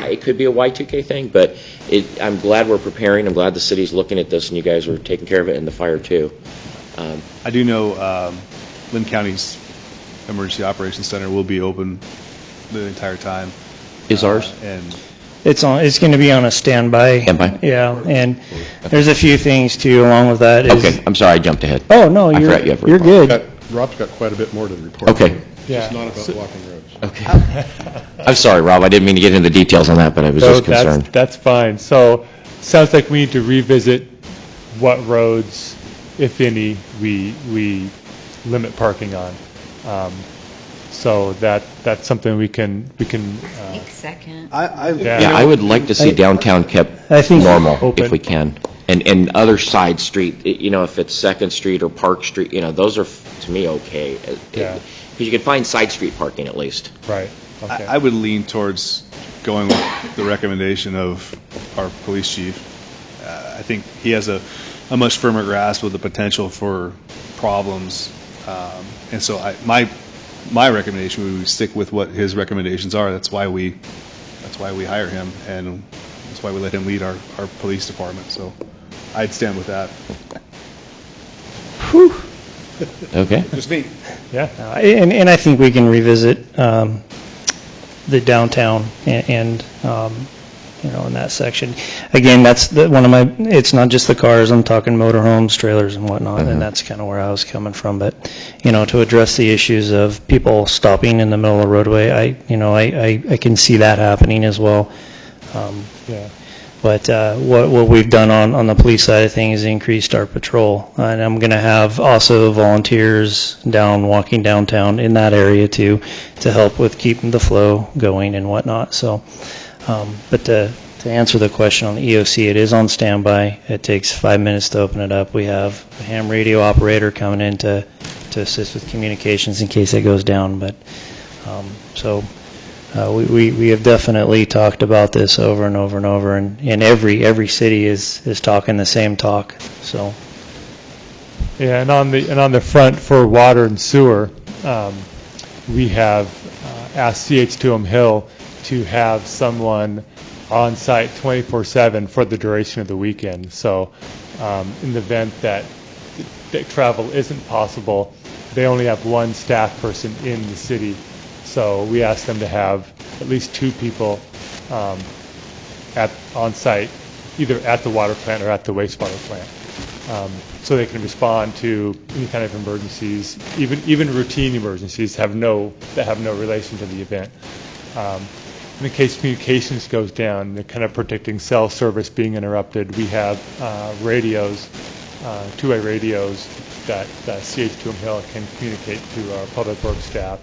It could be a Y2K thing, but I'm glad we're preparing. I'm glad the city's looking at this, and you guys are taking care of it, and the fire too. I do know Lynn County's Emergency Operations Center will be open the entire time. Is ours? And It's going to be on a standby. Standby? Yeah, and there's a few things too along with that. Okay, I'm sorry, I jumped ahead. Oh, no, I you're forgot you have a you're report. good. Rob's got quite a bit more to report. Okay. It's not about blocking roads. Okay. I'm sorry, Rob, I didn't mean to get into the details on that, but I was just concerned. That's fine. So, sounds like we need to revisit what roads, if any, we limit parking on. So that's something we can. Take second. I would like to see downtown kept normal open. if we can. And other side street, you know, if it's Second Street or Park Street, you know, those are, to me, okay. Yeah. Because you can find side street parking at least. Right. Okay. I would lean towards going with the recommendation of our police chief. I think he has a much firmer grasp of the potential for problems. And so my recommendation would be stick with what his recommendations are. That's why we hire him, and that's why we let him lead our police department. So I'd stand with that. Whew. Okay. Just me. Yeah. And I think we can revisit the downtown and you know, in that section. Again, that's one of my, it's not just the cars, I'm talking motorhomes, trailers and whatnot, and that's kind of where I was coming from. But, you know, to address the issues of people stopping in the middle of the roadway, I can see that happening as well. Yeah. But what we've done on the police side of things is increased our patrol. And I'm going to have also volunteers walking downtown in that area too, to help with keeping the flow going and whatnot. So, but to answer the question on the EOC, it is on standby. It takes 5 minutes to open it up. We have a ham radio operator coming in to assist with communications in case it goes down. But we have definitely talked about this over and over and over, and every city is talking the same talk. So, Yeah, and on the front for water and sewer, we have asked CH2M Hill to have someone on site 24/7 for the duration of the weekend. So, in the event that travel isn't possible, they only have one staff person in the city. So we asked them to have at least 2 people on site, either at the water plant or at the wastewater plant, so they can respond to any kind of emergencies, even routine emergencies that have no relation to the event. In case communications goes down, they're kind of predicting cell service being interrupted. We have radios, two-way radios that CH2M Hill can communicate to our public works staff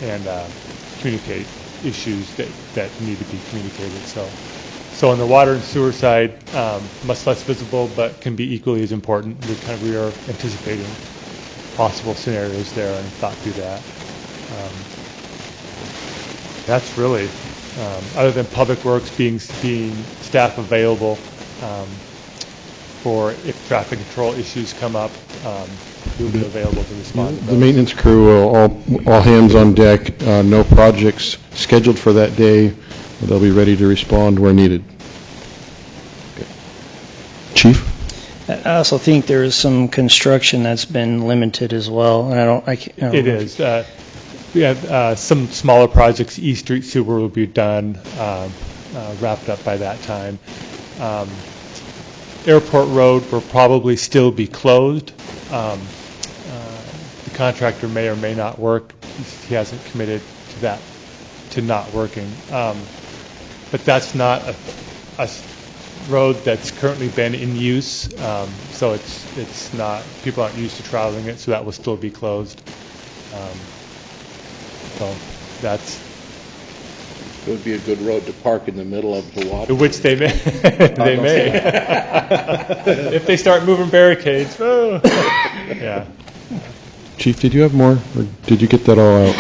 and communicate issues that need to be communicated. So So on the water and sewer side, much less visible, but can be equally as important. We are anticipating possible scenarios there and thought through that. That's really, other than Public Works being staff available for if traffic control issues come up, we'll be available to respond to The those. maintenance crew, all hands on deck, no projects scheduled for that day. They'll be ready to respond where needed. Chief? I also think there is some construction that's been limited as well, and I can't. It is. We have some smaller projects. East Street Sewer will be done, wrapped up by that time. Airport Road will probably still be closed. The contractor may or may not work. He hasn't committed to that, to not working. But that's not a road that's currently been in use, so it's not, people aren't used to traveling it, so that will still be closed. So that's. It would be a good road to park in the middle of the water. Which they may. They may. If they start moving barricades. Oh. Yeah. Chief, did you have more, or did you get that all out?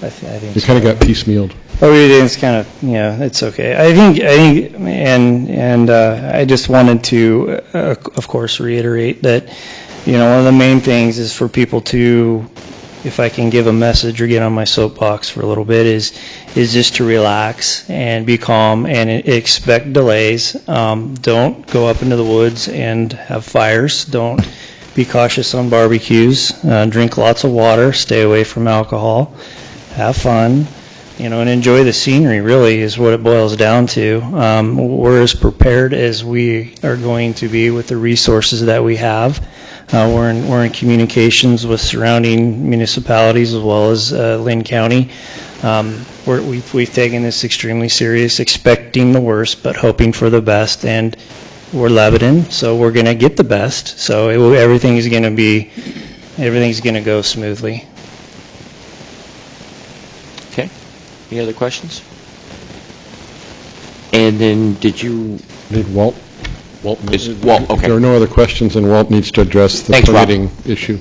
I think You kind of got piecemealed. Oh, it's kind of, it's okay. I think, and I just wanted to, of course, reiterate that, one of the main things is for people to, if I can give a message or get on my soapbox for a little bit, is just to relax and be calm and expect delays. Don't go up into the woods and have fires. Don't be cautious on barbecues. Drink lots of water. Stay away from alcohol. Have fun. And enjoy the scenery, really, is what it boils down to. We're as prepared as we are going to be with the resources that we have. We're in communications with surrounding municipalities as well as Lynn County. We've taken this extremely serious, expecting the worst, but hoping for the best. And we're Lebanon, so we're going to get the best. So everything's going to go smoothly. Okay. Any other questions? And then did Walt? Walt, okay. If there are no other questions, and Walt needs to address the Thanks, Rob. permitting issue.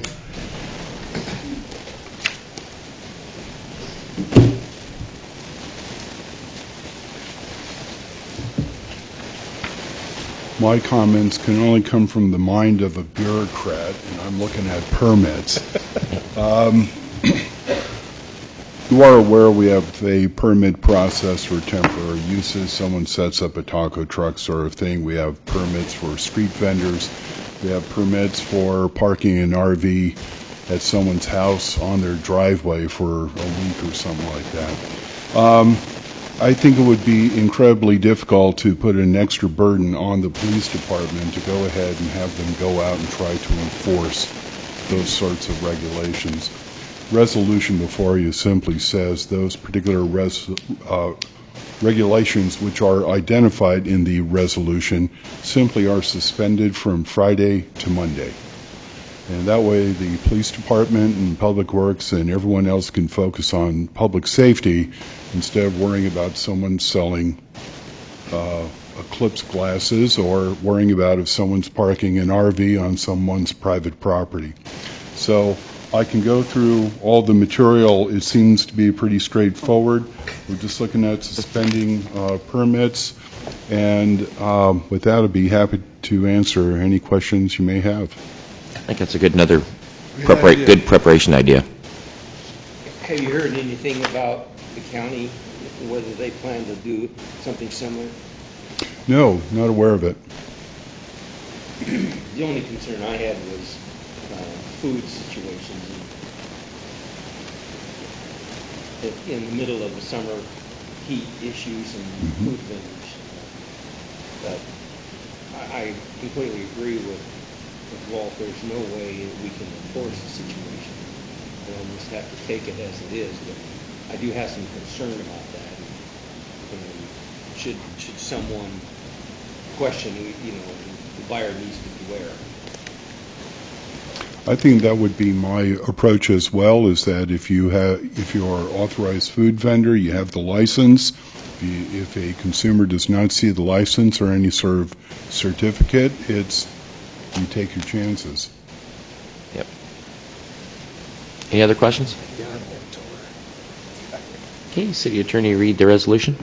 My comments can only come from the mind of a bureaucrat, and I'm looking at permits. You are aware we have a permit process for temporary uses. Someone sets up a taco truck sort of thing. We have permits for street vendors. We have permits for parking an RV at someone's house on their driveway for a week or something like that. I think it would be incredibly difficult to put an extra burden on the police department to go ahead and have them go out and try to enforce those sorts of regulations. Resolution before you simply says those particular regulations which are identified in the resolution simply are suspended from Friday to Monday. And that way the police department and public works and everyone else can focus on public safety instead of worrying about someone selling eclipse glasses or worrying about if someone's parking an RV on someone's private property. So I can go through all the material. It seems to be pretty straightforward. We're just looking at suspending permits, and with that, I'd be happy to answer any questions you may have. I think that's a good good preparation idea. Have you heard anything about the county, whether they plan to do something similar? No, not aware of it. The only concern I had was food situations in the middle of the summer heat issues and food vendors. But I completely agree with Walt. There's no way we can enforce the situation. We'll just have to take it as it is. But I do have some concern about that. And should someone question, the buyer needs to beware. I think that would be my approach as well, is that if you are authorized food vendor, you have the license. If a consumer does not see the license or any sort of certificate, you take your chances. Yep. Any other questions? Okay, City Attorney, read the resolution.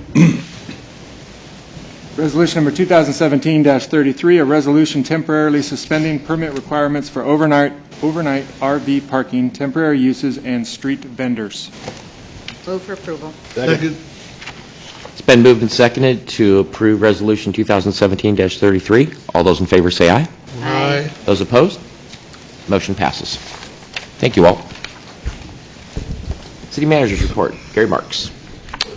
Resolution number 2017-33, a resolution temporarily suspending permit requirements for overnight RV parking, temporary uses, and street vendors. Move for approval. Second. It's been moved and seconded to approve Resolution 2017-33. All those in favor say aye. Aye. Those opposed? Motion passes. Thank you all. City Manager's Report. Gary Marks.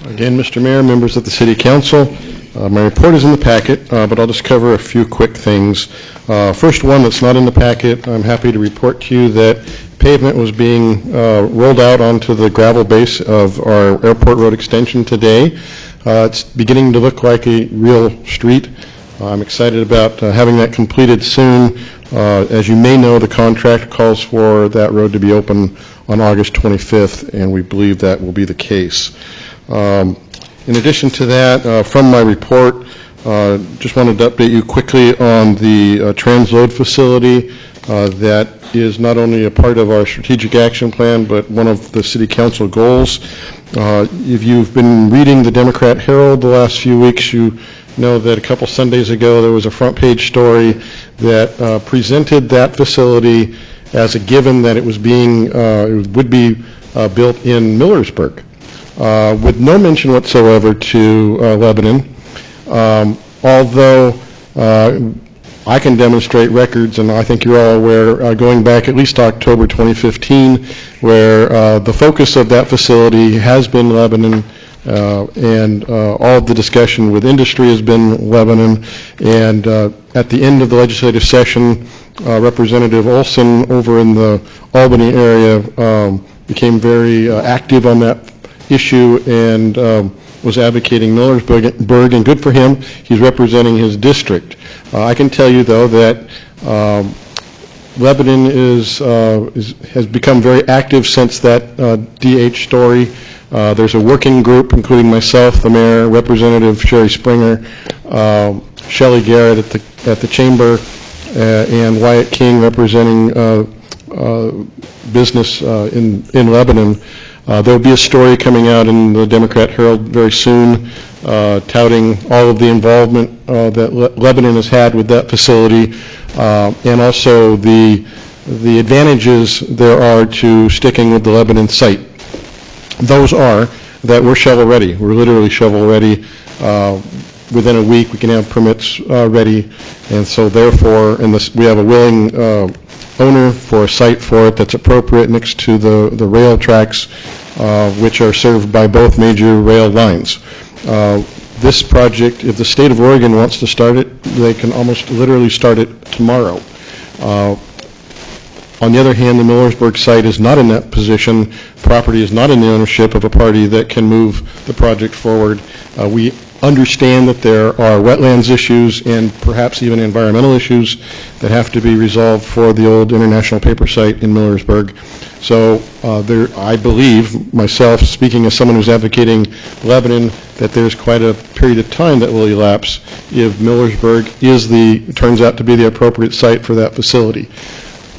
Again, Mr. Mayor, members of the City Council, my report is in the packet, but I'll just cover a few quick things. First one that's not in the packet, I'm happy to report to you that pavement was being rolled out onto the gravel base of our airport road extension today. It's beginning to look like a real street. I'm excited about having that completed soon. As you may know, the contract calls for that road to be open on August 25th, and we believe that will be the case. In addition to that, from my report, just wanted to update you quickly on the transload facility that is not only a part of our strategic action plan, but one of the City Council goals. If you've been reading the Democrat Herald the last few weeks, you know that a couple Sundays ago there was a front page story that presented that facility as a given that it would be built in Millersburg, with no mention whatsoever to Lebanon. Although I can demonstrate records, and I think you're all aware, going back at least October 2015, where the focus of that facility has been Lebanon, and all of the discussion with industry has been Lebanon. And at the end of the legislative session, Representative Olson over in the Albany area became very active on that issue and was advocating Millersburg, and good for him. He's representing his district. I can tell you, though, that Lebanon has become very active since that DH story. There's a working group, including myself, the mayor, Representative Sherry Springer, Shelley Garrett at the chamber, and Wyatt King representing business in Lebanon. There will be a story coming out in the Democrat Herald very soon touting all of the involvement that Lebanon has had with that facility, and also the advantages there are to sticking with the Lebanon site. Those are that we're shovel ready. We're literally shovel ready. Within a week we can have permits ready, and so therefore, we have a willing owner for a site for it that's appropriate next to the rail tracks, which are served by both major rail lines. This project, if the state of Oregon wants to start it, they can almost literally start it tomorrow. On the other hand, the Millersburg site is not in that position. Property is not in the ownership of a party that can move the project forward. We understand that there are wetlands issues and perhaps even environmental issues that have to be resolved for the old International Paper site in Millersburg. So I believe, myself, speaking as someone who's advocating Lebanon, that there's quite a period of time that will elapse if Millersburg turns out to be the appropriate site for that facility.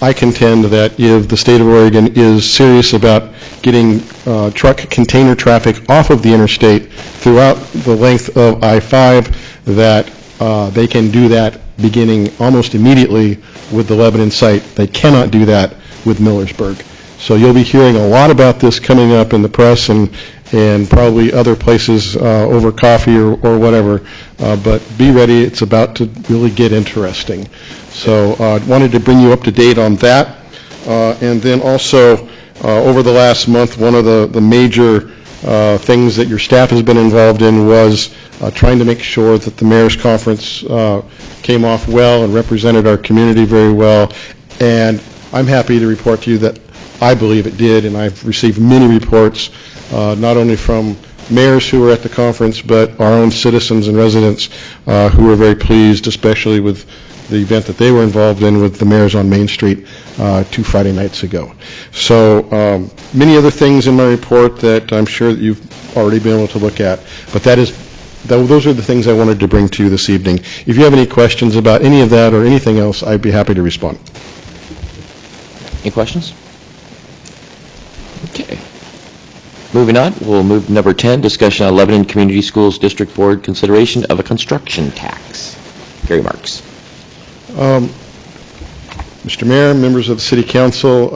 I contend that if the state of Oregon is serious about getting truck container traffic off of the interstate throughout the length of I-5, that they can do that beginning almost immediately with the Lebanon site. They cannot do that with Millersburg. So you'll be hearing a lot about this coming up in the press and probably other places over coffee or whatever. But be ready. It's about to really get interesting. So I wanted to bring you up to date on that. And then also, over the last month, one of the major things that your staff has been involved in was trying to make sure that the mayor's conference came off well and represented our community very well. And I'm happy to report to you that I believe it did, and I've received many reports, not only from mayors who were at the conference, but our own citizens and residents who were very pleased, especially with the event that they were involved in with the mayors on Main Street 2 Friday nights ago. So many other things in my report that I'm sure that you've already been able to look at, but those are the things I wanted to bring to you this evening. If you have any questions about any of that or anything else, I'd be happy to respond. Any questions? Okay. Moving on, we'll move to number 10, discussion on Lebanon Community Schools District Board consideration of a construction tax. Gary Marks. Mr. Mayor, members of the City Council,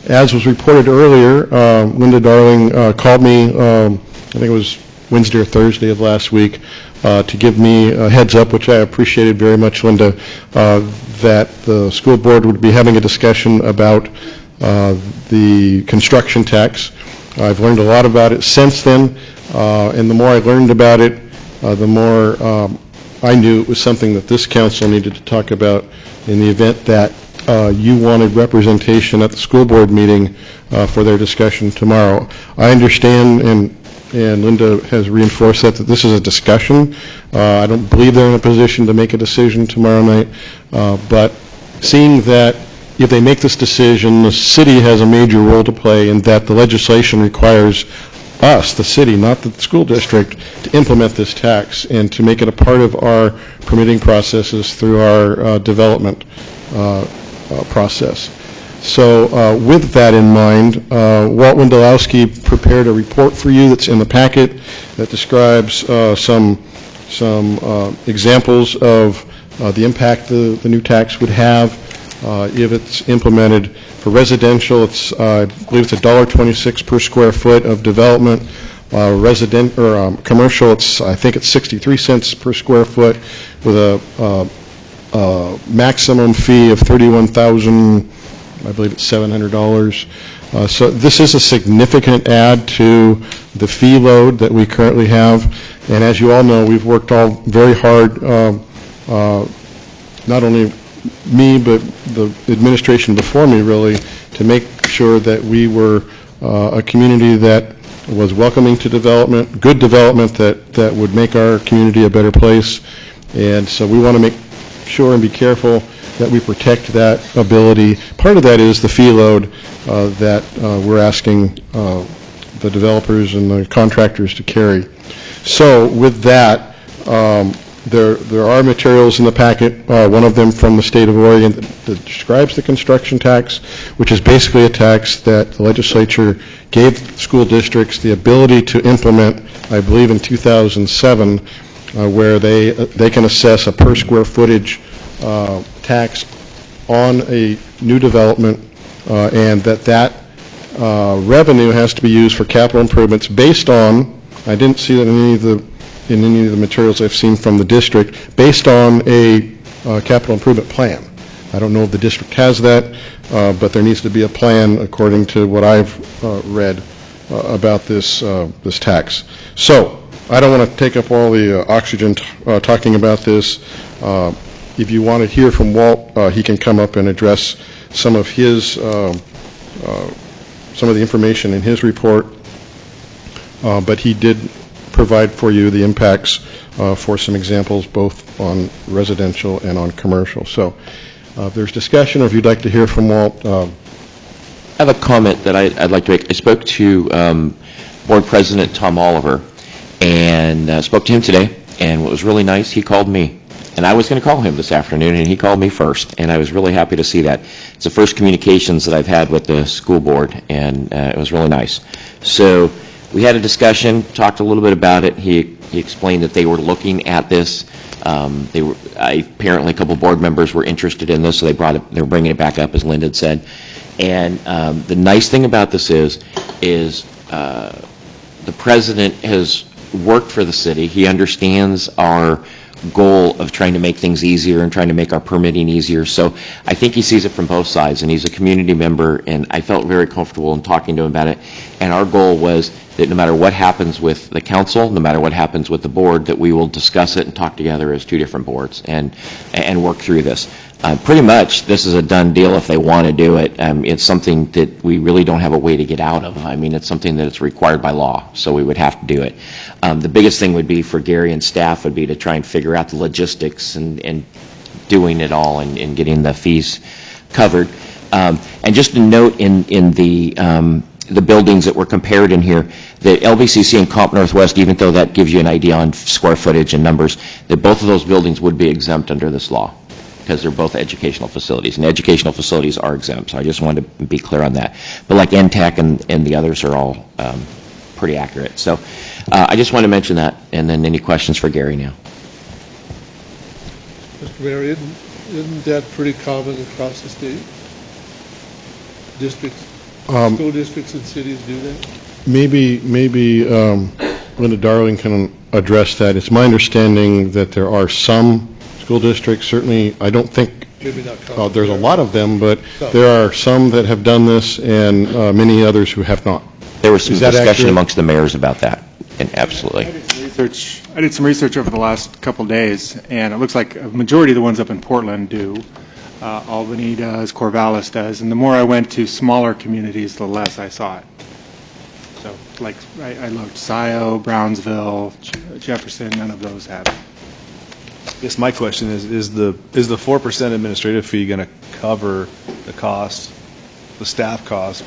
as was reported earlier, Linda Darling called me, I think it was Wednesday or Thursday of last week, to give me a heads up, which I appreciated very much, Linda, that the school board would be having a discussion about the construction tax. I've learned a lot about it since then, and the more I learned about it, the more I knew it was something that this council needed to talk about in the event that you wanted representation at the school board meeting for their discussion tomorrow. I understand, and Linda has reinforced that this is a discussion. I don't believe they're in a position to make a decision tomorrow night, but seeing that if they make this decision, the city has a major role to play, and that the legislation requires us, the city, not the school district, to implement this tax and to make it a part of our permitting processes through our development process. So with that in mind, Walt Wendelowski prepared a report for you that's in the packet that describes some examples of the impact the new tax would have if it's implemented. For residential, it's I believe it's $1.26 per square foot of development. Commercial, I think it's 63 cents per square foot with a maximum fee of $31,000. I believe it's $700. So this is a significant add to the fee load that we currently have. And as you all know, we've worked all very hard, not only me, but the administration before me, really, to make sure that we were a community that was welcoming to development, good development that would make our community a better place. And so we want to make sure and be careful that we protect that ability. Part of that is the fee load that we're asking the developers and the contractors to carry. So with that, there are materials in the packet, one of them from the state of Oregon that describes the construction tax, which is basically a tax that the legislature gave school districts the ability to implement, I believe in 2007, where they can assess a per square footage tax on a new development, and that revenue has to be used for capital improvements based on, I didn't see that in any of the materials I've seen from the district, based on a capital improvement plan. I don't know if the district has that, but there needs to be a plan according to what I've read about this tax. So I don't want to take up all the oxygen talking about this. If you want to hear from Walt, he can come up and address some of the information in his report, but he did provide for you the impacts for some examples both on residential and on commercial. So if there's discussion, or if you'd like to hear from Walt. I have a comment that I'd like to make. I spoke to Board President Tom Oliver and spoke to him today, and what was really nice, he called me. And I was going to call him this afternoon, and he called me first, and I was really happy to see that. It's the first communications that I've had with the school board, and it was really nice. So we had a discussion, talked a little bit about it. He explained that they were looking at this. Apparently a couple board members were interested in this, so they're bringing it back up, as Linda had said. And the nice thing about this is the president has worked for the city. He understands our goal of trying to make things easier and trying to make our permitting easier. So I think he sees it from both sides, and he's a community member, and I felt very comfortable in talking to him about it. And our goal was that no matter what happens with the council, no matter what happens with the board, that we will discuss it and talk together as two different boards and work through this. Pretty much, this is a done deal if they want to do it. It's something that we really don't have a way to get out of. I mean, it's something that is required by law, so we would have to do it. The biggest thing would be for Gary and staff would be to try and figure out the logistics and doing it all and getting the fees covered. And just a note in the buildings that were compared in here, the LBCC and Comp Northwest, even though that gives you an idea on square footage and numbers, that both of those buildings would be exempt under this law because they're both educational facilities, and educational facilities are exempt. So I just wanted to be clear on that. But like NTAC and the others are all pretty accurate. So I just want to mention that, and then any questions for Gary now. Mr. Mayor, isn't that pretty common across the state? Districts, school districts and cities do that? Maybe Linda Darling can address that. It's my understanding that there are some school districts, certainly, I don't think Maybe not common. there's a lot of them, but there are some that have done this and many others who have not. There was some Is that discussion accurate? amongst the mayors about that, and absolutely. I did some research over the last couple of days, and it looks like a majority of the ones up in Portland do. Albany does, Corvallis does, and the more I went to smaller communities, the less I saw it. So, like, I looked Scioto, Brownsville, Jefferson, none of those have it. I guess my question is the 4% administrative fee going to cover the cost, the staff cost,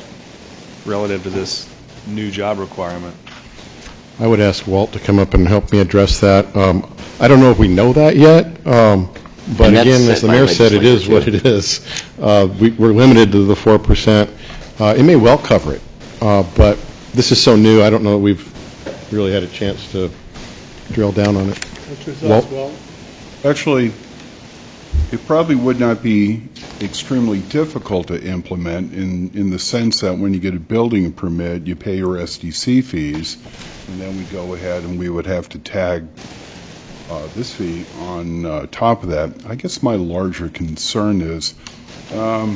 relative to this new job requirement? I would ask Walt to come up and help me address that. I don't know if we know that yet, but And that's again, set as the by mayor said, it is legislature, what it is. We're limited to the 4%. It may well cover it, but this is so new, I don't know that we've really had a chance to drill down on it. What's your thoughts, Walt? Actually, it probably would not be extremely difficult to implement in the sense that when you get a building permit, you pay your SDC fees, and then we go ahead and we would have to tag this fee on top of that. I guess my larger concern is, got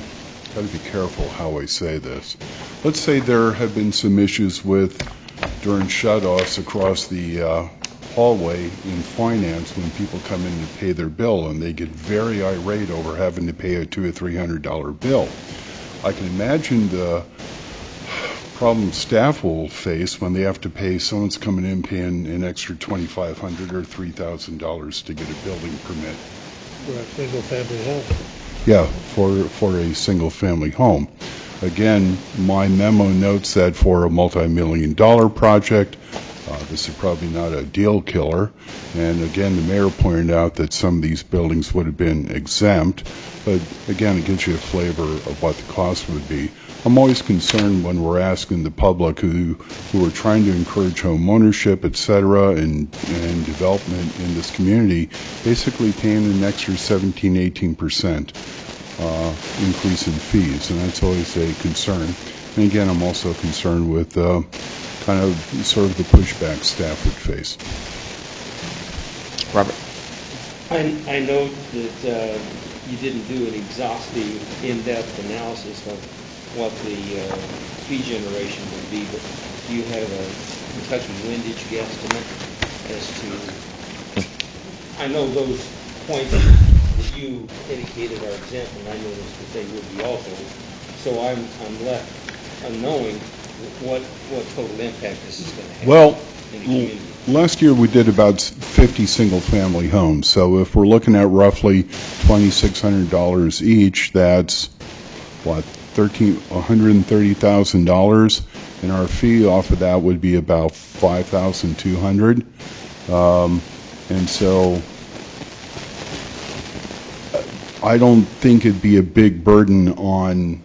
to be careful how I say this. Let's say there have been some issues during shut-offs across the hallway in finance when people come in to pay their bill, and they get very irate over having to pay a $200 or $300 bill. I can imagine the problem staff will face when they have to pay, someone's coming in paying an extra $2,500 or $3,000 to get a building permit. For a single-family home. Yeah, for a single-family home. Again, my memo notes that for a multi-million-dollar project, this is probably not a deal killer. And again, the mayor pointed out that some of these buildings would have been exempt. But again, it gives you a flavor of what the cost would be. I'm always concerned when we're asking the public who are trying to encourage home ownership, et cetera, and development in this community, basically paying an extra 17-18% increase in fees, and that's always a concern. And again, I'm also concerned with kind of sort of the pushback staff would face. Robert? I note that you didn't do an exhaustive, in-depth analysis of what the fee generation would be, but do you have a Kentucky windage guesstimate as to, I know those points that you indicated are exempt, and I noticed that they would be also, so I'm left unknowing what total impact this is going to have Well, in the community. last year we did about 50 single-family homes, so if we're looking at roughly $2,600 each, that's, what, $130,000, and our fee off of that would be about $5,200. And so I don't think it'd be a big burden on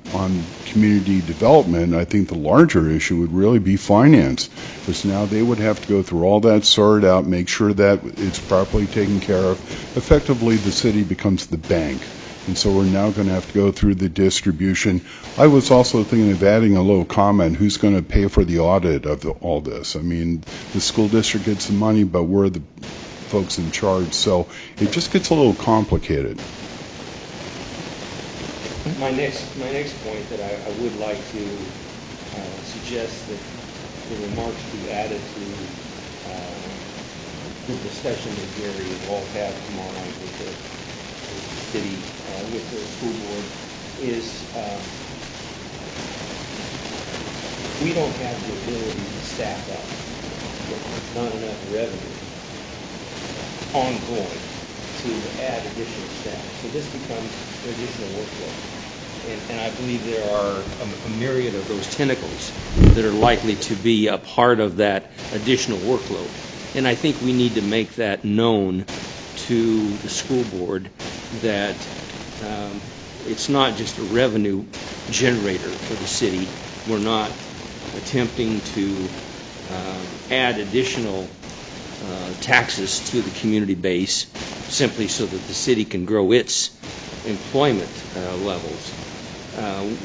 community development. I think the larger issue would really be finance, because now they would have to go through all that, sort it out, make sure that it's properly taken care of. Effectively, the city becomes the bank, and so we're now going to have to go through the distribution. I was also thinking of adding a little comment, who's going to pay for the audit of all this? I mean, the school district gets the money, but we're the folks in charge, so it just gets a little complicated. My next point that I would like to suggest that the remarks be added to the discussion that Gary will have tomorrow night with the city, with the school board, is we don't have the ability to staff up. There's not enough revenue ongoing to add additional staff. So this becomes an additional workload. And I believe there are a myriad of those tentacles that are likely to be a part of that additional workload. And I think we need to make that known to the school board that it's not just a revenue generator for the city. We're not attempting to add additional taxes to the community base simply so that the city can grow its employment levels.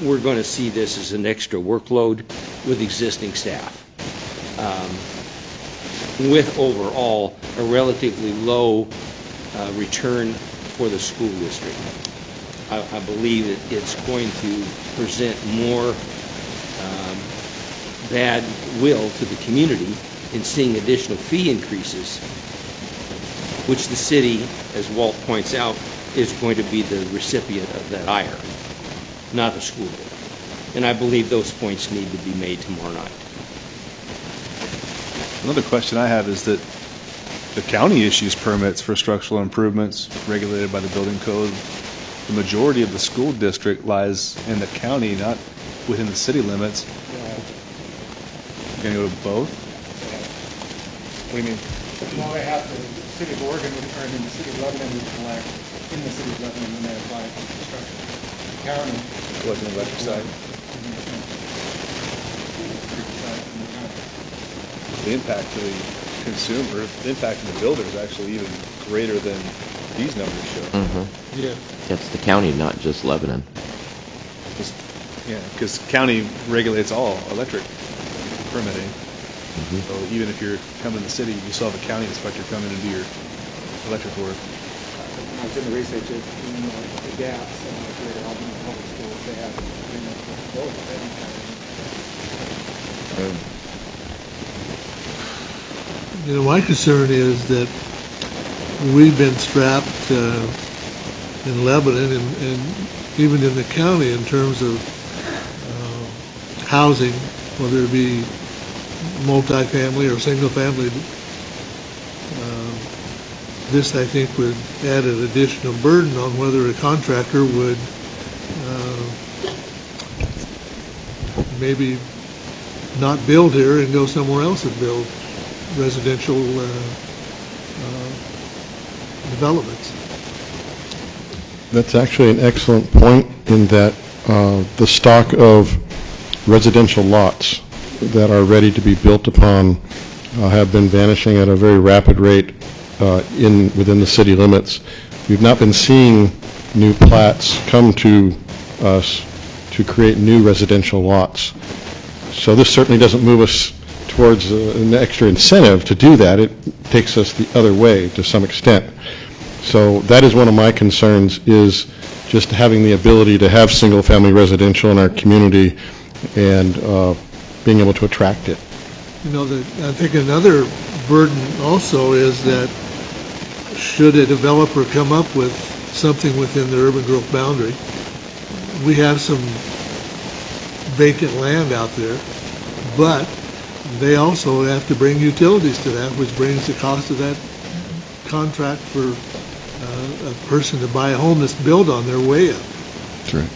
We're going to see this as an extra workload with existing staff, with overall a relatively low return for the school district. I believe that it's going to present more bad will to the community in seeing additional fee increases, which the city, as Walt points out, is going to be the recipient of that ire, not the school board. And I believe those points need to be made tomorrow night. Another question I have is that the county issues permits for structural improvements regulated by the building code. The majority of the school district lies in the county, not within the city limits. You're going to go to both? What do you mean? Well, they have to, the city of Oregon, or in the city of Lebanon, would collect in the city of Lebanon when they apply for construction. The county. Collect on the electric side. The impact to the consumer, the impact to the builder is actually even greater than these numbers show. Mm-hmm. Yeah. It's the county, not just Lebanon. Yeah, because county regulates all electric permitting. Mm-hmm. So even if you're coming to the city, you still have a county inspector come in and do your electric work. I was in the research of the gaps in the greater Albany public schools. They have agreements with both. You know, my concern is that we've been strapped in Lebanon and even in the county in terms of housing, whether it be multifamily or single family. This, I think, would add an additional burden on whether a contractor would maybe not build here and go somewhere else and build residential developments. That's actually an excellent point in that the stock of residential lots that are ready to be built upon have been vanishing at a very rapid rate within the city limits. We've not been seeing new plats come to us to create new residential lots. So this certainly doesn't move us towards an extra incentive to do that. It takes us the other way to some extent. So that is one of my concerns, is just having the ability to have single-family residential in our community and being able to attract it. You know, I think another burden also is that should a developer come up with something within the urban growth boundary, we have some vacant land out there, but they also have to bring utilities to that, which brings the cost of that contract for a person to buy a home that's built on their way up. That's right.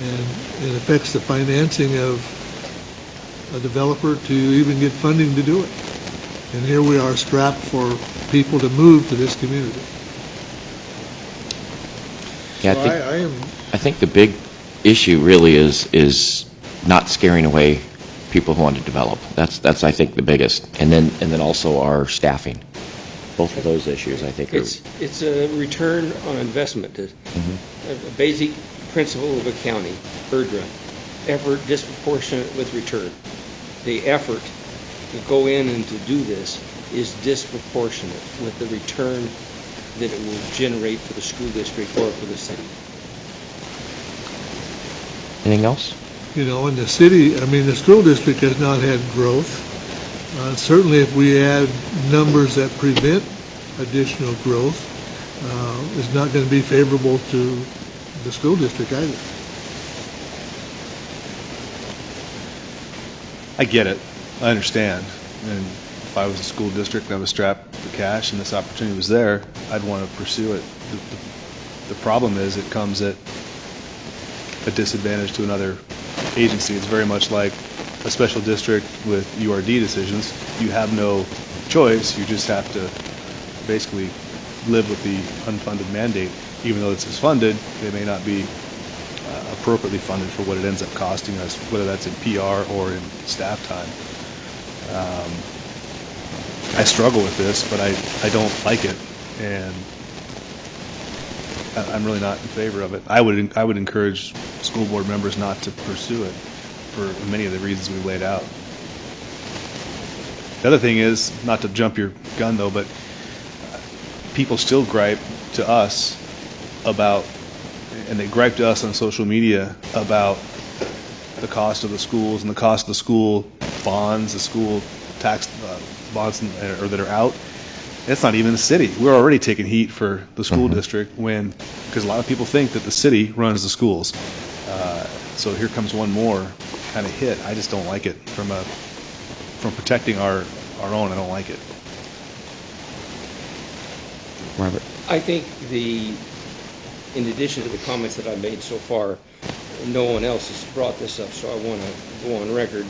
And it affects the financing of a developer to even get funding to do it. And here we are strapped for people to move to this community. Yeah, So I think the big issue really is not scaring away people who want to develop. That's I think the biggest, and then also our staffing. Both of those issues, I think, It's a return on investment. A basic principle of accounting, ERDRA, effort disproportionate with return. The effort to go in and to do this is disproportionate with the return that it will generate for the school district or for the city. Anything else? And the city, the school district has not had growth. Certainly if we add numbers that prevent additional growth, it's not going to be favorable to the school district either. I get it. I understand. And if I was a school district and I was strapped for cash and this opportunity was there, I'd want to pursue it. The problem is it comes at a disadvantage to another agency. It's very much like a special district with URD decisions. You have no choice. You just have to basically live with the unfunded mandate. Even though it's funded, it may not be appropriately funded for what it ends up costing us, whether that's in PR or in staff time. I struggle with this, but I don't like it, and I'm really not in favor of it. I would encourage school board members not to pursue it for many of the reasons we laid out. The other thing is, not to jump your gun though, but people still gripe to us about, and they gripe to us on social media about the cost of the schools and the cost of the school bonds, the school tax bonds or that are out. It's not even the city. We're already taking heat for the school district because a lot of people think that the city runs the schools. So here comes one more kind of hit. I just don't like it from protecting our own. I don't like it. Robert? I think in addition to the comments that I made so far, no one else has brought this up, so I want to go on record.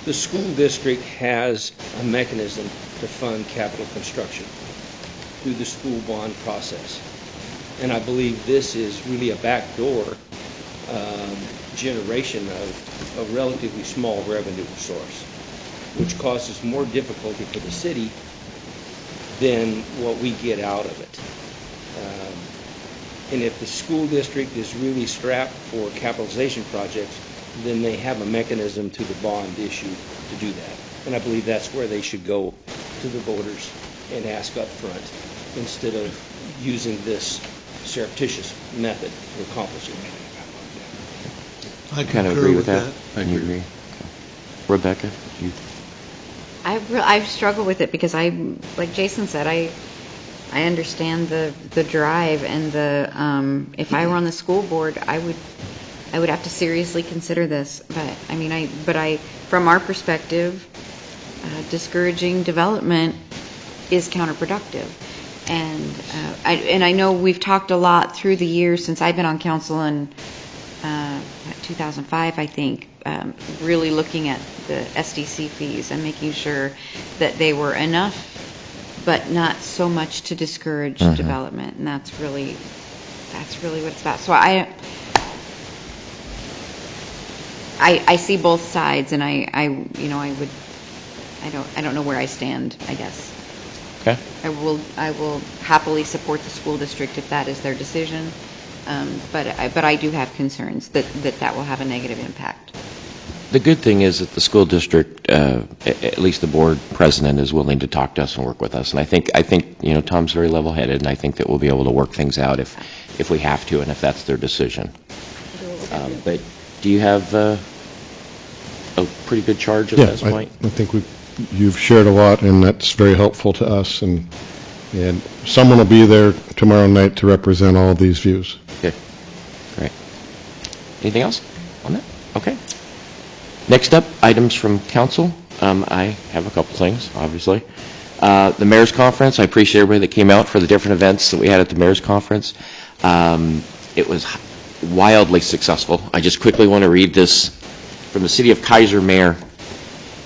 The school district has a mechanism to fund capital construction through the school bond process. And I believe this is really a backdoor generation of a relatively small revenue source, which causes more difficulty for the city than what we get out of it. And if the school district is really strapped for capitalization projects, then they have a mechanism to the bond issue to do that. And I believe that's where they should go to the voters and ask up front instead of using this surreptitious method to accomplish it. I kind of agree with that. You agree? Okay. Rebecca? I struggle with it because like Jason said, I understand the drive and if I were on the school board, I would have to seriously consider this. But from our perspective, discouraging development is counterproductive. And I know we've talked a lot through the years since I've been on council in 2005, I think, really looking at the SDC fees and making sure that they were enough, but not so much to discourage development. And that's really what it's about. So I see both sides, and I don't know where I stand, I guess. Okay. I will happily support the school district if that is their decision, but I do have concerns that will have a negative impact. The good thing is that the school district, at least the board president, is willing to talk to us and work with us. And I think Tom's very level-headed, and I think that we'll be able to work things out if we have to and if that's their decision. But do you have a pretty good charge at this point? I think you've shared a lot, and that's very helpful to us. And someone will be there tomorrow night to represent all of these views. Okay, great. Anything else on that? Okay. Next up, items from council. I have a couple things, obviously. The mayor's conference, I appreciate everybody that came out for the different events that we had at the mayor's conference. It was wildly successful. I just quickly want to read this from the City of Kaiser Mayor.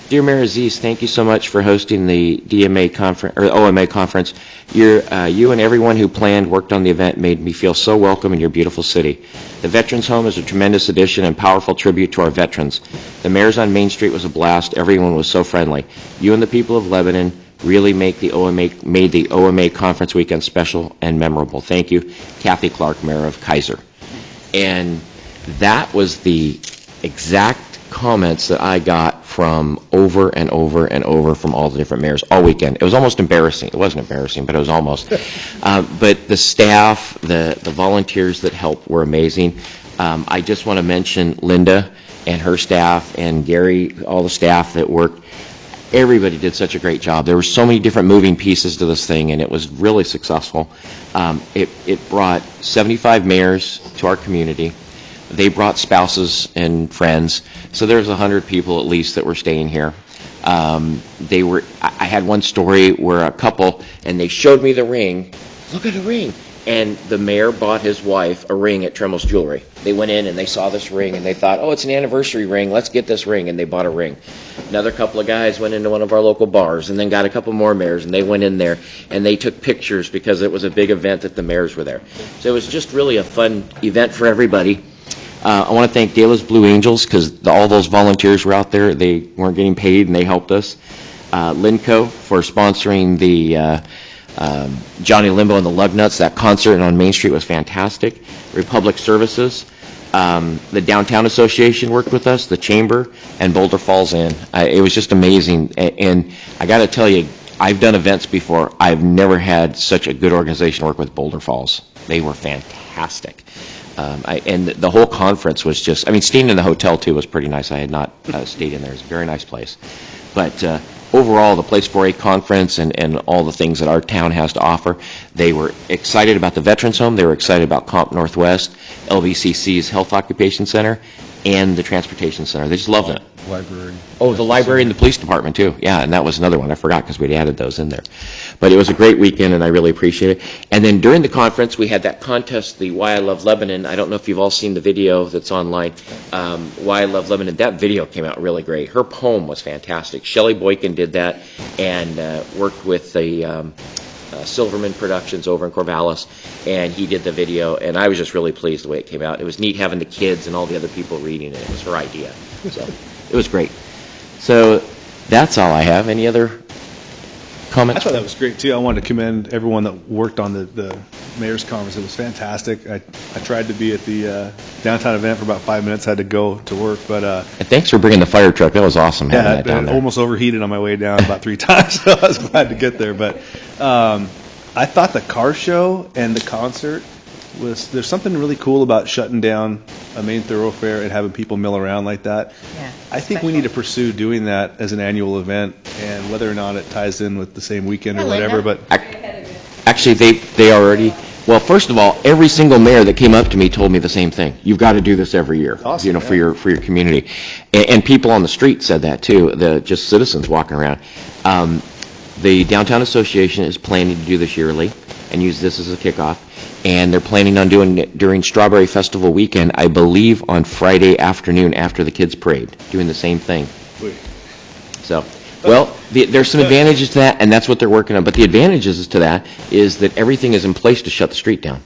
Dear Mayor Aziz, thank you so much for hosting the DMA conference, or OMA conference. You and everyone who worked on the event made me feel so welcome in your beautiful city. The Veterans Home is a tremendous addition and powerful tribute to our veterans. The Mayor's on Main Street was a blast. Everyone was so friendly. You and the people of Lebanon really made the OMA conference weekend special and memorable. Thank you, Kathy Clark, Mayor of Kaiser. And that was the exact comments that I got from over and over and over from all the different mayors all weekend. It was almost embarrassing. It wasn't embarrassing, but it was almost. But the staff, the volunteers that helped were amazing. I just want to mention Linda and her staff and Gary, all the staff that worked. Everybody did such a great job. There were so many different moving pieces to this thing, and it was really successful. It brought 75 mayors to our community. They brought spouses and friends, so there's 100 people at least that were staying here. I had one story where a couple, and they showed me the ring. Look at the ring. And the mayor bought his wife a ring at Tremel's Jewelry. They went in and they saw this ring and they thought, oh, it's an anniversary ring, let's get this ring, and they bought a ring. Another couple of guys went into one of our local bars and then got a couple more mayors, and they went in there and they took pictures because it was a big event that the mayors were there. So it was just really a fun event for everybody. I want to thank Dela's Blue Angels because all those volunteers were out there. They weren't getting paid and they helped us. Linco for sponsoring the Johnny Limbo and the Lugnuts. That concert on Main Street was fantastic. Republic Services. The Downtown Association worked with us, the Chamber, and Boulder Falls Inn. It was just amazing. And I got to tell you, I've done events before. I've never had such a good organization work with Boulder Falls. They were fantastic. And the whole conference was just, staying in the hotel too was pretty nice. I had not stayed in there. It was a very nice place. But overall, the Place 4A conference and all the things that our town has to offer, they were excited about the Veterans Home. They were excited about Comp Northwest, LVCC's Health Occupation Center, and the Transportation Center. They just loved it. Library. Oh, the library and the police department, too. Yeah, and that was another one. I forgot because we'd added those in there. But it was a great weekend, and I really appreciate it. And then during the conference, we had that contest, the Why I Love Lebanon. I don't know if you've all seen the video that's online, Why I Love Lebanon. That video came out really great. Her poem was fantastic. Shelley Boykin did that and worked with the Silverman Productions over in Corvallis, and he did the video, and I was just really pleased the way it came out. It was neat having the kids and all the other people reading it. It was her idea. So it was great. So that's all I have. Any other comments? I thought that was great, too. I wanted to commend everyone that worked on the mayor's conference. It was fantastic. I tried to be at the downtown event for about 5 minutes. Had to go to work, but and thanks for bringing the fire truck. That was awesome having that down there. Almost overheated on my way down about 3 times, so I was glad to get there. But I thought the car show and the concert there's something really cool about shutting down a main thoroughfare and having people mill around like that. Yeah, I think we need to pursue doing that as an annual event, and whether or not it ties in with the same weekend or whatever. But actually, they already. Well, first of all, every single mayor that came up to me told me the same thing. You've got to do this every year, awesome, for your community. And people on the street said that too. Just citizens walking around. The Downtown Association is planning to do this yearly and use this as a kickoff. And they're planning on doing it during Strawberry Festival weekend, I believe on Friday afternoon after the kids' parade, doing the same thing. So, well, there's some advantages to that, and that's what they're working on. But the advantages to that is that everything is in place to shut the street down.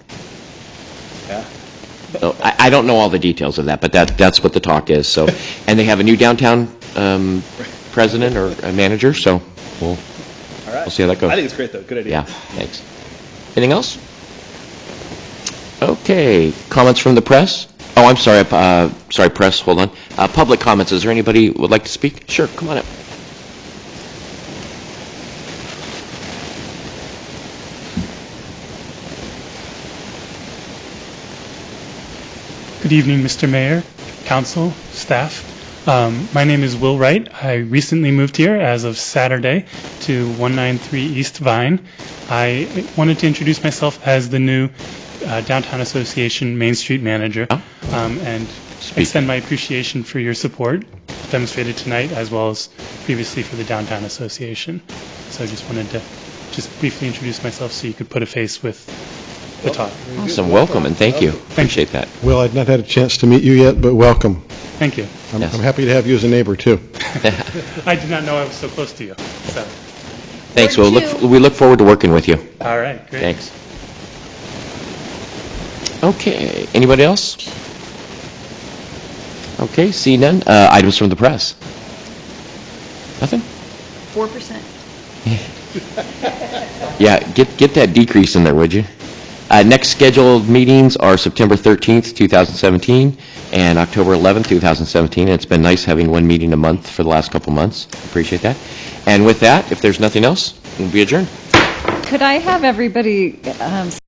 Yeah. So I don't know all the details of that, but that's what the talk is. So, and they have a new downtown president or a manager, so we'll see how that goes. I think it's great, though. Good idea. Yeah, thanks. Anything else? Okay, comments from the press? Oh, I'm sorry, press, hold on. Public comments, is there anybody who would like to speak? Sure, come on up. Good evening, Mr. Mayor, council, staff. My name is Will Wright. I recently moved here as of Saturday to 193 East Vine. I wanted to introduce myself as the new Downtown Association Main Street Manager and extend my appreciation for your support demonstrated tonight as well as previously for the Downtown Association. So I just wanted to briefly introduce myself so you could put a face with the talk. Awesome, welcome and thank you. Appreciate that. Well, I've not had a chance to meet you yet, but welcome. Thank you. I'm happy to have you as a neighbor, too. I did not know I was so close to you. So. Thanks, we look forward to working with you. All right, great. Thanks. Okay, anybody else? Okay, see none. Items from the press? Nothing? 4%. Yeah, get that decrease in there, would you? Next scheduled meetings are September 13th, 2017, and October 11th, 2017. It's been nice having one meeting a month for the last couple months. Appreciate that. And with that, if there's nothing else, we'll be adjourned. Could I have everybody